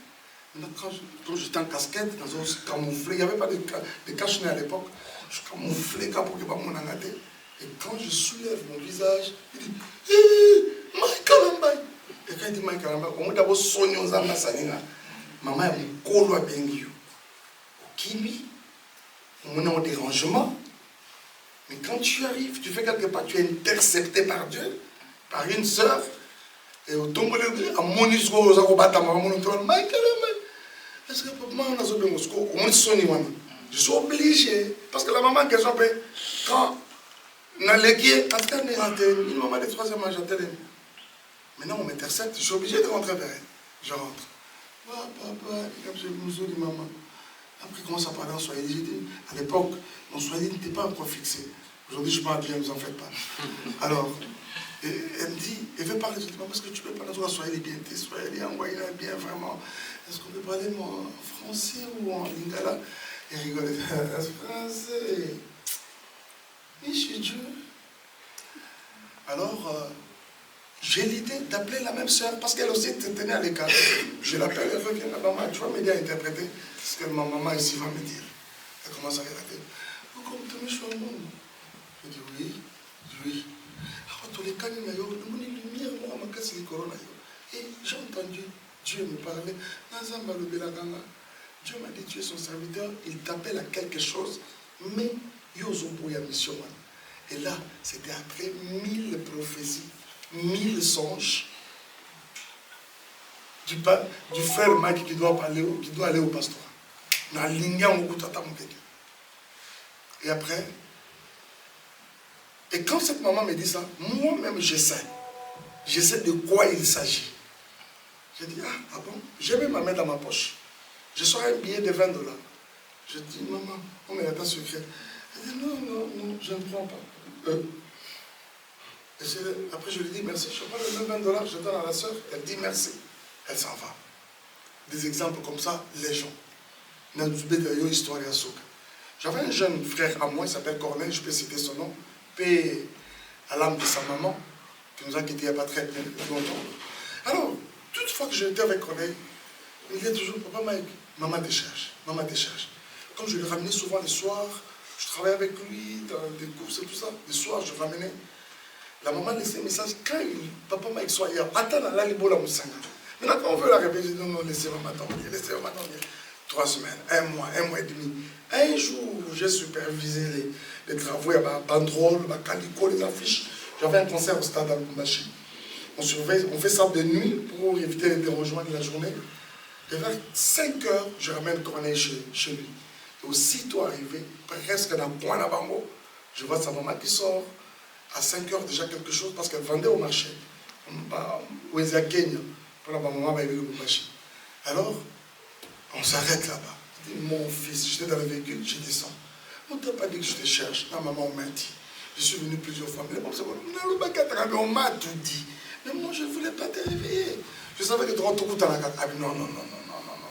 Quand j'étais en casquette, dans un camouflé, il n'y avait pas de cache-nez à l'époque. Je camouflais pour que pas mon angate. Et quand je soulève mon visage, il dit, hé, Mike Kalambay. Et quand il dit Mike Kalambay, on m'a d'abord sonné aux âmes à maman, elle me colle à Benguiou. Qui lui, on est en dérangement. Mais quand tu arrives, tu fais quelque part, tu es intercepté par Dieu, par une sœur, et au tombeau à mon histoire, aux acrobates, à mon histoire, est-ce que maman, on a sauvé mon score? Je suis obligé, parce que la maman qu'elle s'appelle, quand on a l'équipe, parce qu'elle est une maman de 3e âge, maintenant on m'intercepte, je suis obligé de rentrer vers elle. Je rentre. Papa, je me dis maman. Après, il commence à parler en Swahili. J'ai dit, à l'époque, mon Swahili n'était pas encore fixé. Aujourd'hui, je parle bien, ne vous en faites pas. Alors, elle me dit, elle veut parler. Je dis, parce que tu peux parler en Swahili bien, tes Swahili envoyé bien, vraiment. Est-ce qu'on peut parler en français ou en lingala? Elle rigole, français. Et je suis Dieu. Alors, j'ai l'idée d'appeler la même sœur, parce qu'elle aussi tenait à l'écart. Je l'appelle, elle revient, la maman, tu vas m'aider à interpréter ce que ma maman ici va me dire. Elle commence à regarder. Comme tu me suis au monde. Je dis oui. Alors, tous les cas, il y a une lumière, moi, ma casse, les corona. Et j'ai entendu Dieu me parler. Dieu m'a dit, tu es son serviteur, il t'appelle à quelque chose, mais il y a une mission. Et là, c'était après 1000 prophéties. 1000 songes du frère Mike qui doit aller au pastorat. Et après, et quand cette maman me dit ça, moi-même je sais de quoi il s'agit. Je dis, ah bon, je mets ma main dans ma poche. Je sors un billet de $20. Je dis, maman, on met la tasse secrète. Elle dit, non, je ne prends pas. Et après, je lui dis merci. Je prends le même $20, je donne à la soeur. Elle dit merci. Elle s'en va. Des exemples comme ça, les gens. J'avais un jeune frère à moi, il s'appelle Corneille, je peux citer son nom, paix à l'âme de sa maman, qui nous a quittés il n'y a pas très longtemps. Alors, toute fois que j'étais avec Corneille, il disait toujours, Papa Mike, maman te cherche, maman te cherche. Comme je le ramenais souvent les soirs, je travaillais avec lui dans des courses et tout ça, les soirs je le ramenais. La maman laissait un message, quand Papa Mike soit hier, attends la libola moussanga. Maintenant, quand on veut la réveiller, je dis non, laissez maman dormir, laissez maman dormir. 3 semaines, 1 mois et demi. Un jour, j'ai supervisé les travaux, il y avait un banderole, un calico, les affiches. J'avais un concert au stade Al-Koumbashi. On fait ça de nuit pour éviter les dérangements de la journée. Et vers 5 heures, je ramène Corneille chez lui. Et aussitôt arrivé, presque dans le coin là-bas, je vois sa maman qui sort. À 5 heures, déjà quelque chose, parce qu'elle vendait au marché. Au Kenya, pour la maman, il y avait le Koumbashi. Alors, on s'arrête là-bas. Je dis, mon fils, j'étais dans le véhicule, je descends. On ne t'a pas dit que je te cherche. La maman m'a dit. Je suis venu plusieurs fois. Mais on m'a tout dit. Mais moi, je ne voulais pas te réveiller. Je savais que tu auras tout coup dans la carte. Non,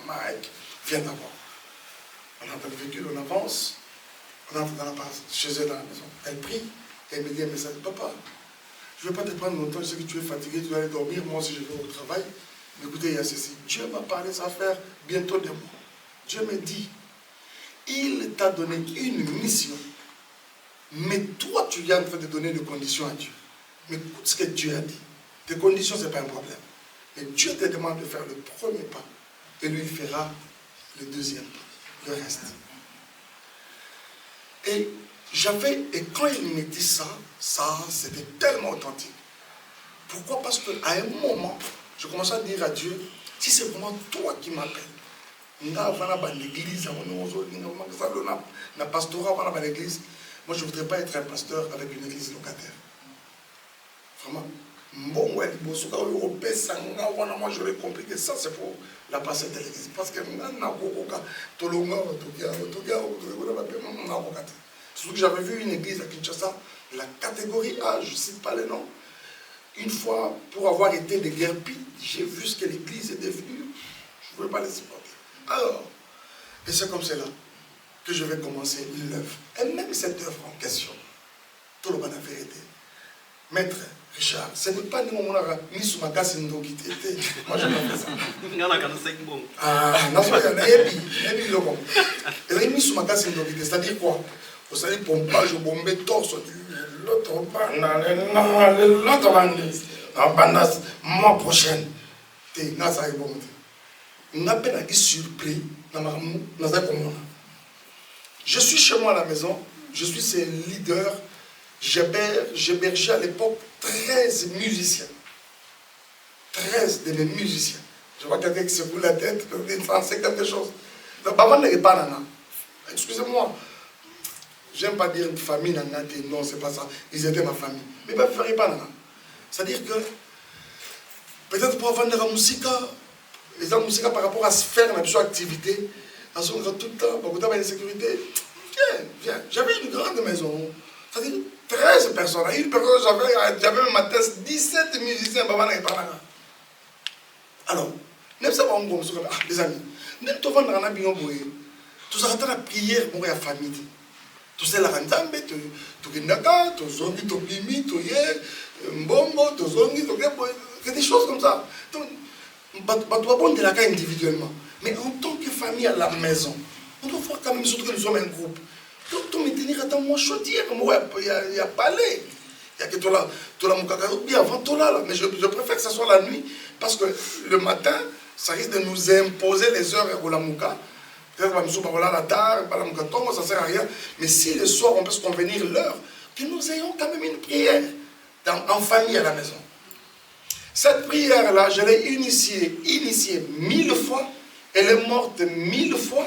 Mike, viens d'abord. On entre dans le véhicule, on avance. On entre dans la place, chez elle dans la maison. Elle prie et elle me dit un message. Papa, je ne vais pas te prendre longtemps, je sais que tu es fatigué, tu dois aller dormir. Moi aussi, je vais au travail. Mais écoutez, il y a ceci. Dieu m'a parlé, ça va faire bientôt 2 mois. Dieu me dit, il t'a donné une mission. Mais toi, tu es en train de donner des conditions à Dieu. Mais écoute ce que Dieu a dit. Tes conditions, ce n'est pas un problème. Mais Dieu te demande de faire le premier pas. Et lui, il fera le deuxième pas. Le reste. Et quand il me dit ça, c'était tellement authentique. Pourquoi? Parce qu'à un moment, je commençais à dire à Dieu, si c'est vraiment toi qui m'appelles, l'église, la pastorat, l'église, moi je ne voudrais pas être un pasteur avec une église locataire. Vraiment. Moi j'aurais compris que ça c'est pour la passer de l'église. Parce que surtout que j'avais vu une église à Kinshasa, la catégorie A, je ne cite pas les noms. Une fois, pour avoir été de guerpis, j'ai vu ce que l'église est devenue. Je ne pouvais pas les supporter. Alors, et c'est comme cela que je vais commencer l'œuvre. Et même cette œuvre en question, tout le monde a vérité. Maître Richard, ce n'est pas nous mon ni sous ma casse ni donc moi je n'ai pas fait ça. Ah, non, c'est-à-dire quoi? Vous savez, pompage au bombé torse l'autre mois prochain. Je suis chez moi à la maison, je suis ce leader. J'hébergeais à l'époque 13 musiciens. 13 de mes musiciens. Je vois quelqu'un qui se roule la tête, il pensait quelque chose. Donc, avant de pas excusez-moi, j'aime pas dire famille, non, c'est pas ça. Ils étaient ma famille. Mais pas faire pas. C'est-à-dire que, peut-être pour vendre la musique, les musique par rapport à se faire une activité, à son tout le temps, beaucoup de sécurité, viens. J'avais une grande maison. C'est-à-dire 13 personnes. Une personne, j'avais ma thèse, 17 musiciens. Alors, même ça, les amis, même tu vas dans la bien boye, tu vas dans la prière pour la famille. Tu sais la randambe, tu naka, tu zongi, tu bimi, tu yé, mbongo, tu zongi, tu des choses comme ça. Donc, tu vas bon de la cas individuellement. Mais en tant que famille à la maison, on doit voir quand même surtout que nous sommes un groupe. Tu me tenir à moi chaudière, il y a palais. Il y a que toi là, mon caca, bien avant toi là. Mais je préfère que ce soit la nuit, parce que le matin, ça risque de nous imposer les heures à la mouka. Peut-être que nous sommes la tard, pas la mouka, ça ne sert à rien. Mais si le soir on peut se convenir l'heure, que nous ayons quand même une prière en famille à la maison. Cette prière-là, je l'ai initiée 1000 fois, elle est morte 1000 fois.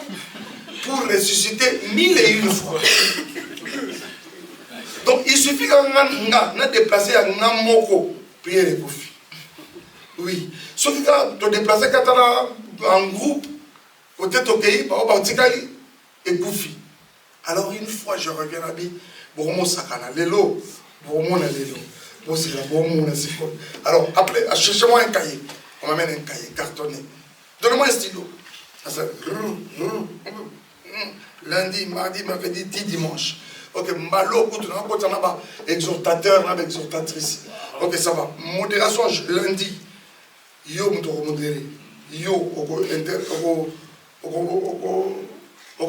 Pour ressusciter 1001 fois. Donc il suffit qu'on a déplacé un moko, prier les kofi. Oui. Sauf que tu déplaces en groupe, peut-être au pays, et kofi. Alors une fois je reviens à dire, bon, mon sakana, l'élo, bon, mon l'élo. Bon, c'est la bonne. Alors, appelez, cherchez-moi un cahier. On m'amène un cahier cartonné. Donnez-moi un stylo. Lundi, mardi, mercredi, dimanche. Ok, malo, exhortateur, exhortatrice. Ok, ça va. Modération, lundi. Yo, modéré. Yo,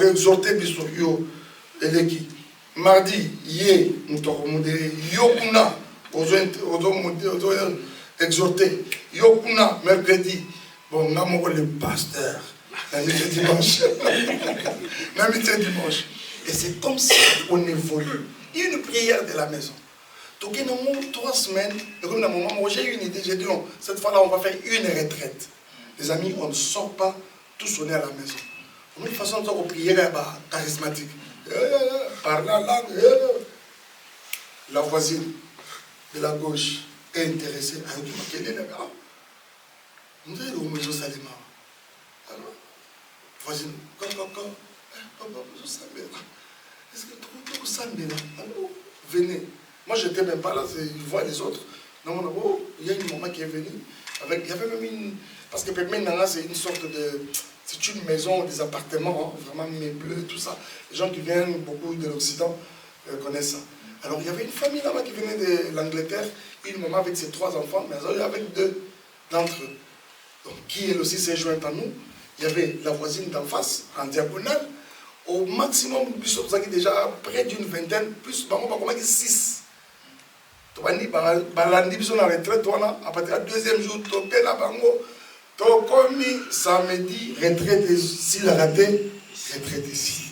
exhorté, biso, yo, eleki. Mardi, yé, modéré. Yo, kuna, exhorté. Yo, kuna, mercredi. Bon, on a le pasteur. L'invité dimanche. L'invité dimanche. Et c'est comme ça qu'on évolue. Il y a une prière de la maison. Donc, il y a 3 semaines, et comme dans mon moment, j'ai eu une idée, j'ai dit non, cette fois-là, on va faire une retraite. Les amis, on ne sort pas tout sonner à la maison. On a une façon de prier charismatique. Par la langue, la voisine de la gauche est intéressée. Quel est le gars? On dirait le Mojo Salima. Alors, voisine, papa, est-ce que tu es là? Alors, venez. Moi, je n'étais même pas là, je vois les autres. Non, il y a une maman qui est venue. Il y avait même une. Parce que maintenant, c'est une sorte de. C'est une maison, des appartements, hein, vraiment meublés, tout ça. Les gens qui viennent beaucoup de l'Occident connaissent ça. Alors, il y avait une famille là-bas qui venait de l'Angleterre, une maman avec ses 3 enfants, mais avec 2 d'entre eux. Donc, qui elle aussi s'est jointe à nous. Il y avait la voisine d'en face, en diagonale. Au maximum, vous avez déjà près d'une vingtaine, plus, comment 6. Tu vas dire, balandi biso na retraite, à partir du 2e jour, tu es là, tu as commis samedi, retraite ici, la raté, retraite ici.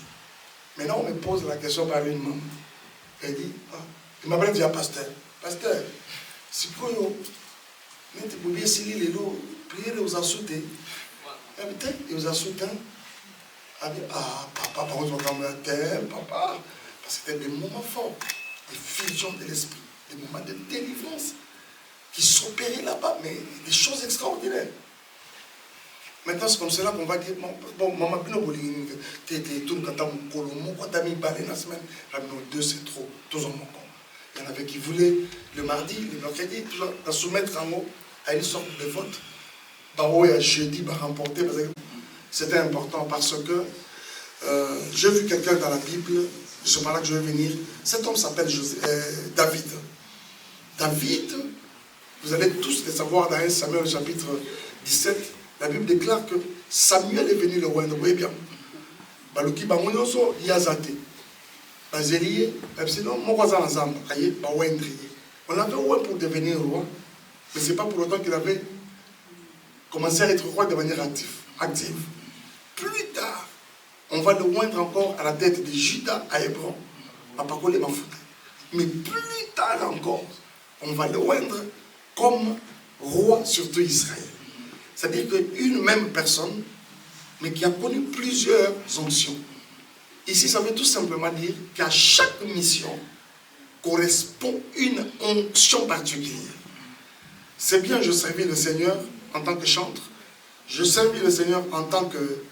Maintenant, on me pose la question par une maman. Elle dit, il m'appelle déjà pasteur. Pasteur, si vous pouvez essayer les lots, priez aux assoutés. Et aux assoutés, papa, par exemple, papa, parce que c'était des moments forts, des fusions de l'esprit, des moments de délivrance qui s'opéraient là-bas, mais des choses extraordinaires. Maintenant, c'est comme cela qu'on va dire, bon, maman, tu es tout le temps, tu as mis balai la semaine, 2 c'est trop, tous en manquant. Il y en avait qui voulaient le mardi, le mercredi, toujours, soumettre en haut à une sorte de vote. Baro et jeudi, remporter, parce que c'était important parce que j'ai vu quelqu'un dans la Bible, c'est par là que je vais venir. Cet homme s'appelle David. David, vous allez tous le savoir dans 1 Samuel chapitre 17, la Bible déclare que Samuel est venu le roi. Vous voyez bien. Baluki Bamonoso, Yazate. Bazélié, sinon, mon voisin ensemble, on l'avait roi pour devenir roi, mais ce n'est pas pour autant qu'il avait commencé à être roi de manière active. Plus tard, on va le oindre encore à la tête de Juda à Hébron, à Pakole Mafouta. Mais plus tard encore, on va le oindre comme roi sur tout Israël. C'est-à-dire qu'une même personne, mais qui a connu plusieurs onctions. Ici, ça veut tout simplement dire qu'à chaque mission correspond une onction particulière. C'est bien, je servis le Seigneur en tant que chantre, je servis le Seigneur en tant que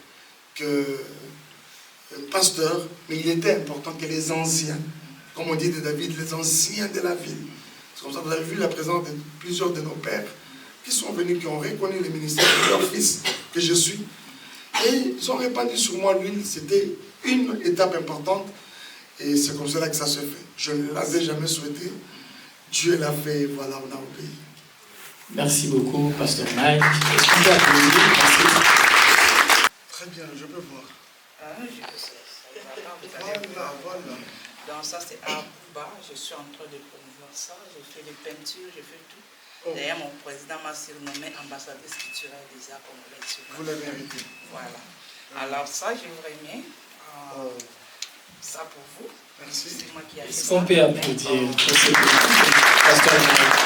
pasteur, mais il était important que les anciens, comme on dit de David, les anciens de la ville. C'est comme ça que vous avez vu la présence de plusieurs de nos pères qui sont venus, qui ont reconnu le ministère de leur fils que je suis. Et ils ont répandu sur moi l'huile. C'était une étape importante. Et c'est comme cela que ça se fait. Je ne l'avais jamais souhaité. Dieu l'a fait et voilà, on a obéi. Merci beaucoup, Pasteur Mike. Très bien, je peux voir. Voilà. Donc ça c'est à Bouba, je suis en train de promouvoir ça, je fais des peintures, je fais tout. D'ailleurs mon président m'a surnommé ambassadrice culturelle des arts congolais. Vous l'avez invité. Voilà. Alors ça j'aimerais bien ça pour vous. Merci. C'est moi qui ai fait Est-ce ça. qu'on peut applaudir Pasteur Mike?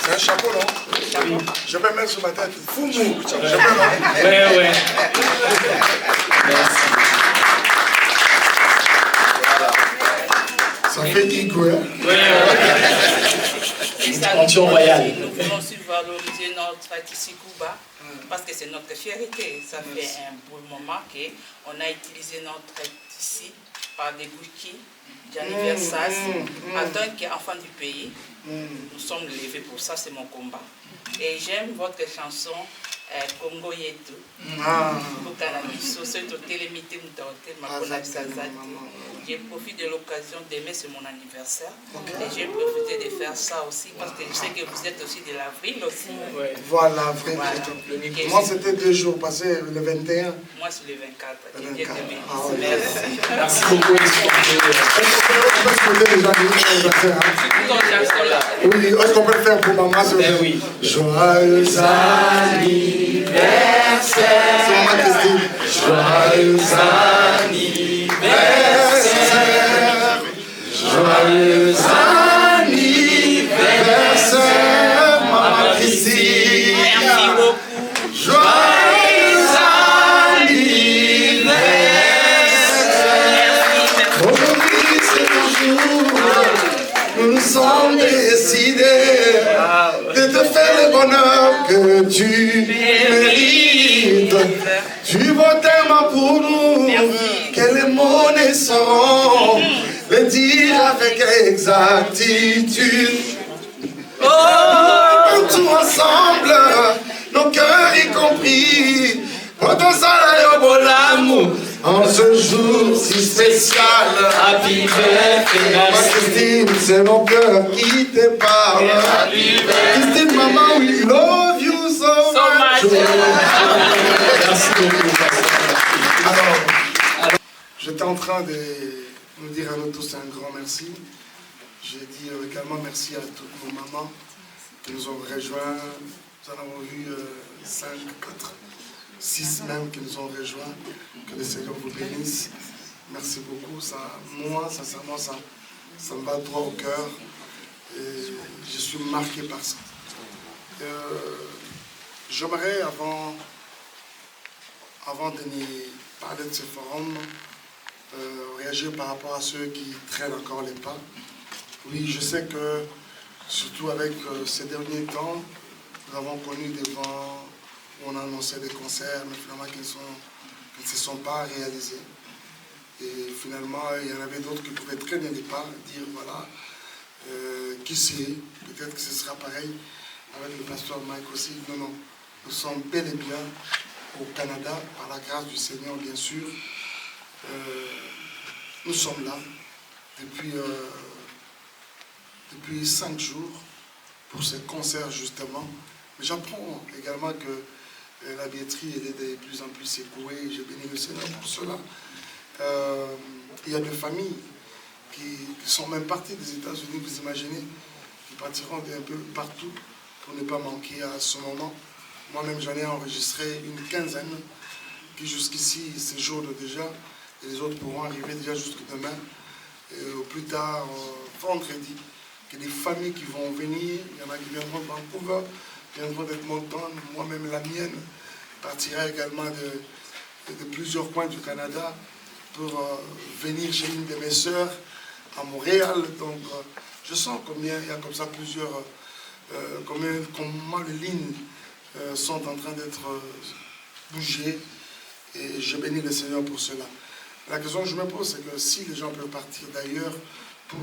C'est un chapeau, non? Oui. Je peux mettre sur ma tête. Fou, je peux mettre. Oui. Merci. Ça fait Igwe. Et ça, Onction royale. nous voulons aussi valoriser notre ici Cuba parce que c'est notre fierté. Ça fait un bon moment qu'on a utilisé notre ici par des Gucci, Gianni Versace, en tant qu'enfant du pays. Nous sommes levés pour ça, c'est mon combat. Et j'aime votre chanson Congo Yetu. Je profite de l'occasion d'aimer, c'est mon anniversaire. Et j'ai profité de faire ça aussi parce que je sais que vous êtes aussi de l'avril aussi. Voilà, vrai. Moi, c'était 2 jours passés, le 21. Moi, c'est le 24. Merci. Merci beaucoup. On peut souhaiter les gens anniversaire. Oui, est-ce qu'on peut le faire pour maman? Oui. Joyeux anniversaire. C'est maman Christine. Joyeux anniversaire. Joyeux anniversaire, maman Christine. Merci beaucoup. Joyeux anniversaire. Aujourd'hui, c'est ton jour. Nous nous sommes décidés de te faire le bonheur que tu mérites. Tu vaux tellement pour nous que les mots ne sauront le dire avec exactitude. Oh, tout ensemble, nos cœurs y compris, pour ton salaire au bon amour, en ce jour si spécial. Happy birthday, Christine, c'est mon cœur qui te parle. Christine, maman, we love you so much. Merci beaucoup. Alors, j'étais en train de nous dire à nous tous un grand merci. J'ai dit également merci à toutes nos mamans qui nous ont rejoints. Nous en avons vu 5, 4, 6 même qui nous ont rejoints. Que le Seigneur vous bénisse. Merci beaucoup. Ça, moi, sincèrement, ça me va droit au cœur. Et je suis marqué par ça. J'aimerais, avant de parler de ce forum, réagir par rapport à ceux qui traînent encore les pas. Oui, je sais que, surtout avec ces derniers temps, nous avons connu des vents où on annonçait des concerts, mais finalement qui ne se sont pas réalisés. Et finalement, il y en avait d'autres qui pouvaient traîner les pas, dire voilà, qui sait, peut-être que ce sera pareil avec le pasteur Mike aussi. Non, non, nous sommes bel et bien au Canada, par la grâce du Seigneur, bien sûr. Nous sommes là depuis 5 jours pour ce concert justement. Mais j'apprends également que la billetterie est de plus en plus écoulée. J'ai béni le Seigneur pour cela. Il y a des familles qui sont même parties des États-Unis, vous imaginez, qui partiront d'un peu partout pour ne pas manquer à ce moment. Moi-même, j'en ai enregistré une quinzaine qui jusqu'ici séjournent déjà. Et les autres pourront arriver déjà jusque demain, et au plus tard, vendredi. Il y a des familles qui vont venir, il y en a qui viendront de Vancouver, viendront d'Edmonton, moi-même la mienne partira également de plusieurs coins du Canada pour venir chez une de mes sœurs à Montréal. Donc je sens combien il y a comme ça plusieurs, comment les lignes sont en train d'être bougées, et je bénis le Seigneur pour cela. La question que je me pose, c'est que si les gens peuvent partir d'ailleurs pour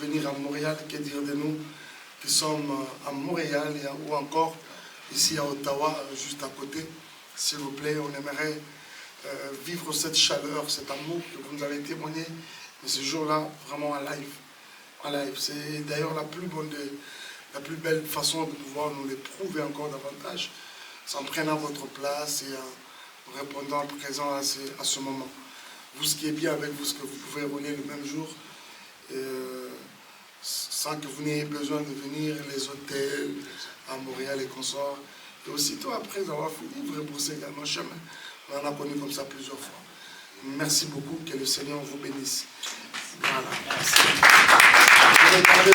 venir à Montréal, que dire de nous qui sommes à Montréal ou encore ici à Ottawa, juste à côté, s'il vous plaît, on aimerait vivre cette chaleur, cet amour que vous nous avez témoigné, mais ce jour-là, vraiment en live. En live. C'est d'ailleurs la plus belle façon de pouvoir nous l'éprouver encore davantage, c'est en prenant votre place et en répondant présent à ce moment. Vous, ce qui est bien avec vous, c'est que vous pouvez rouler le même jour, sans que vous n'ayez besoin de venir les hôtels à Montréal et consorts. Et aussitôt après avoir fini, vous rebroussez également chemin. On en a connu comme ça plusieurs fois. Merci beaucoup, que le Seigneur vous bénisse. Voilà. Merci. Je vais parler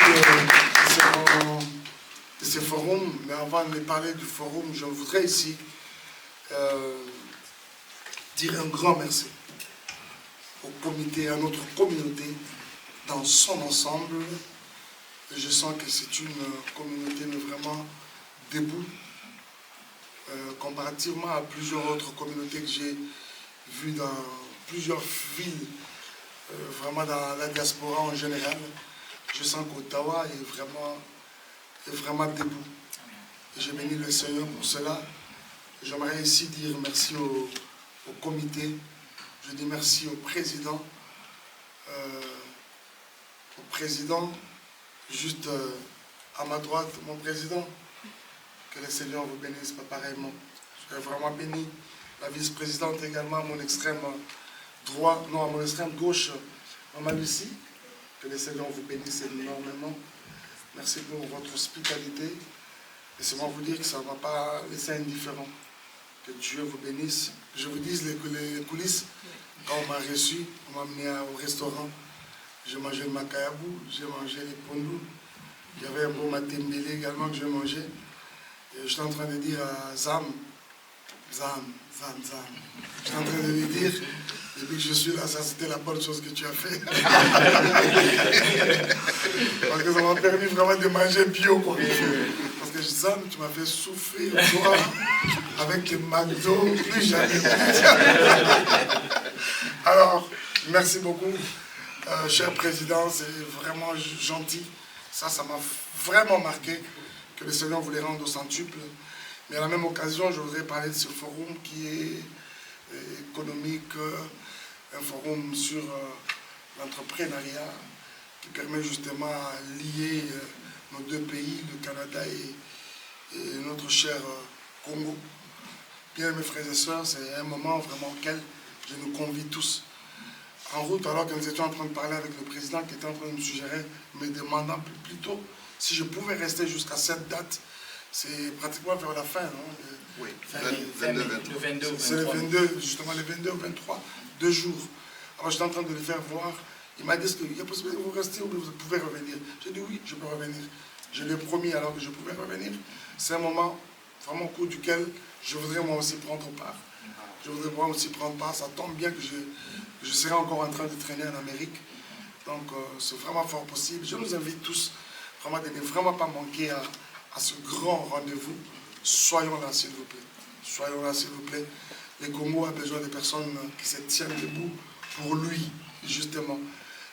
de ce forum, mais avant de parler du forum, je voudrais ici dire un grand merci au comité, à notre communauté dans son ensemble. Je sens que c'est une communauté vraiment debout, comparativement à plusieurs autres communautés que j'ai vues dans plusieurs villes vraiment dans la diaspora en général. Je sens qu'Ottawa est vraiment debout. Et je bénis le Seigneur pour cela. J'aimerais ici dire merci au comité. Je dis merci au président. Juste à ma droite, mon président. Que le Seigneur vous bénisse, pas pareillement. Je suis vraiment béni. La vice-présidente également, à mon extrême droit, non, à mon extrême gauche, Maman Lucie. Que le Seigneur vous bénisse énormément. Merci pour votre hospitalité. Laissez-moi vous dire que ça ne va pas laisser indifférent. Que Dieu vous bénisse. Je vous dis les coulisses. Quand on m'a reçu, on m'a amené au restaurant. J'ai mangé le makayabou, j'ai mangé les pondous. Il y avait un bon matembele également que j'ai mangé. Et j'étais en train de dire à Zam. J'étais en train de lui dire, depuis que je suis là, ça c'était la bonne chose que tu as fait. Parce que ça m'a permis vraiment de manger bio, quoi. Parce que Zam, tu m'as fait souffrir, toi, avec les McDo, plus jamais. Alors, merci beaucoup, cher président, c'est vraiment gentil. Ça m'a vraiment marqué, que le Seigneur voulait rendre au centuple. Mais à la même occasion, je voudrais parler de ce forum qui est économique, un forum sur l'entrepreneuriat, qui permet justement à lier nos deux pays, le Canada et notre cher Congo. Bien, mes frères et sœurs, c'est un moment vraiment auquel je nous convie tous. En route, alors que nous étions en train de parler avec le président qui était en train de me suggérer, me demandant plutôt si je pouvais rester jusqu'à cette date. C'est pratiquement vers la fin, non? Oui, le 22. C'est le 22, justement, le 22 ou 23, 2 jours. Alors j'étais en train de le faire voir. Il m'a dit qu'il y a possibilité de vous rester ou vous pouvez revenir. J'ai dit oui, je peux revenir. Je l'ai promis alors que je pouvais revenir. C'est un moment vraiment au cours duquel je voudrais moi aussi prendre part. Je voudrais moi aussi prendre part. Ça tombe bien que je serai encore en train de traîner en Amérique. Donc c'est vraiment fort possible. Je nous invite tous vraiment de ne vraiment pas manquer à ce grand rendez-vous. Soyons là, s'il vous plaît. Soyons là, s'il vous plaît. Le Congo a besoin de personnes qui se tiennent debout pour lui, justement.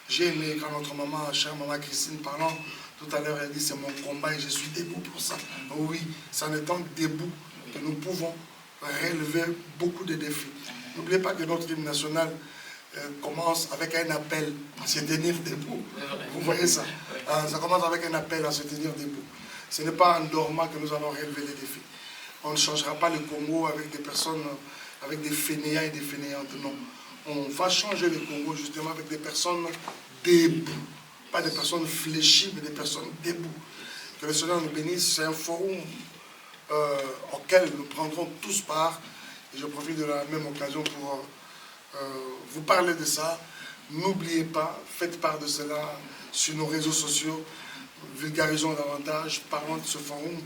J'ai aimé quand notre maman, chère maman Christine, parlant tout à l'heure, elle dit c'est mon combat et je suis debout pour ça. Oui, c'est en étant debout que nous pouvons relever beaucoup de défis. N'oubliez pas que notre hymne national commence avec un appel à se tenir debout. Vous voyez ça? Ça commence avec un appel à se tenir debout. Ce n'est pas en dormant que nous allons relever les défis. On ne changera pas le Congo avec des personnes, avec des fainéants et des fainéantes, non. On va changer le Congo justement avec des personnes debout. Pas des personnes fléchies, mais des personnes debout. Que le Seigneur nous bénisse. C'est un forum auquel nous prendrons tous part. Et je profite de la même occasion pour vous parler de ça. N'oubliez pas, faites part de cela sur nos réseaux sociaux. Vulgarisons davantage, parlons de ce forum.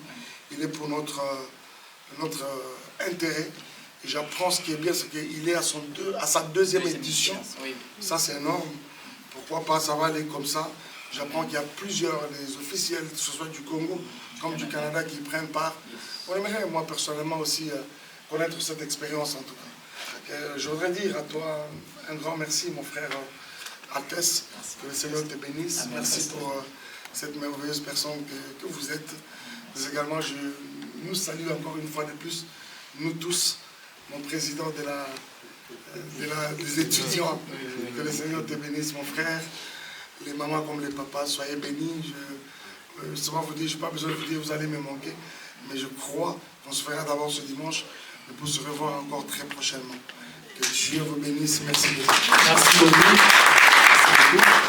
Il est pour notre intérêt. Et j'apprends ce qui est bien, c'est qu'il est à sa deuxième édition. Ça, c'est énorme. Pourquoi pas, ça va aller comme ça. J'apprends qu'il y a plusieurs des officiels, que ce soit du Congo comme du Canada, qui prennent part. On aimerait, moi, personnellement aussi, connaître cette expérience, en tout cas. Je voudrais dire à toi un grand merci, mon frère Altesse. Que le Seigneur te bénisse. Amen. Merci pour cette merveilleuse personne que vous êtes. Mais également, je nous salue encore une fois de plus, nous tous, mon président des étudiants. Que le Seigneur te bénisse, mon frère. Les mamans comme les papas, soyez bénis. Je n'ai pas besoin de vous dire, vous allez me manquer. Mais je crois qu'on se verra d'abord ce dimanche, mais pour se revoir encore très prochainement. Que Dieu vous bénisse. Merci beaucoup. Merci beaucoup.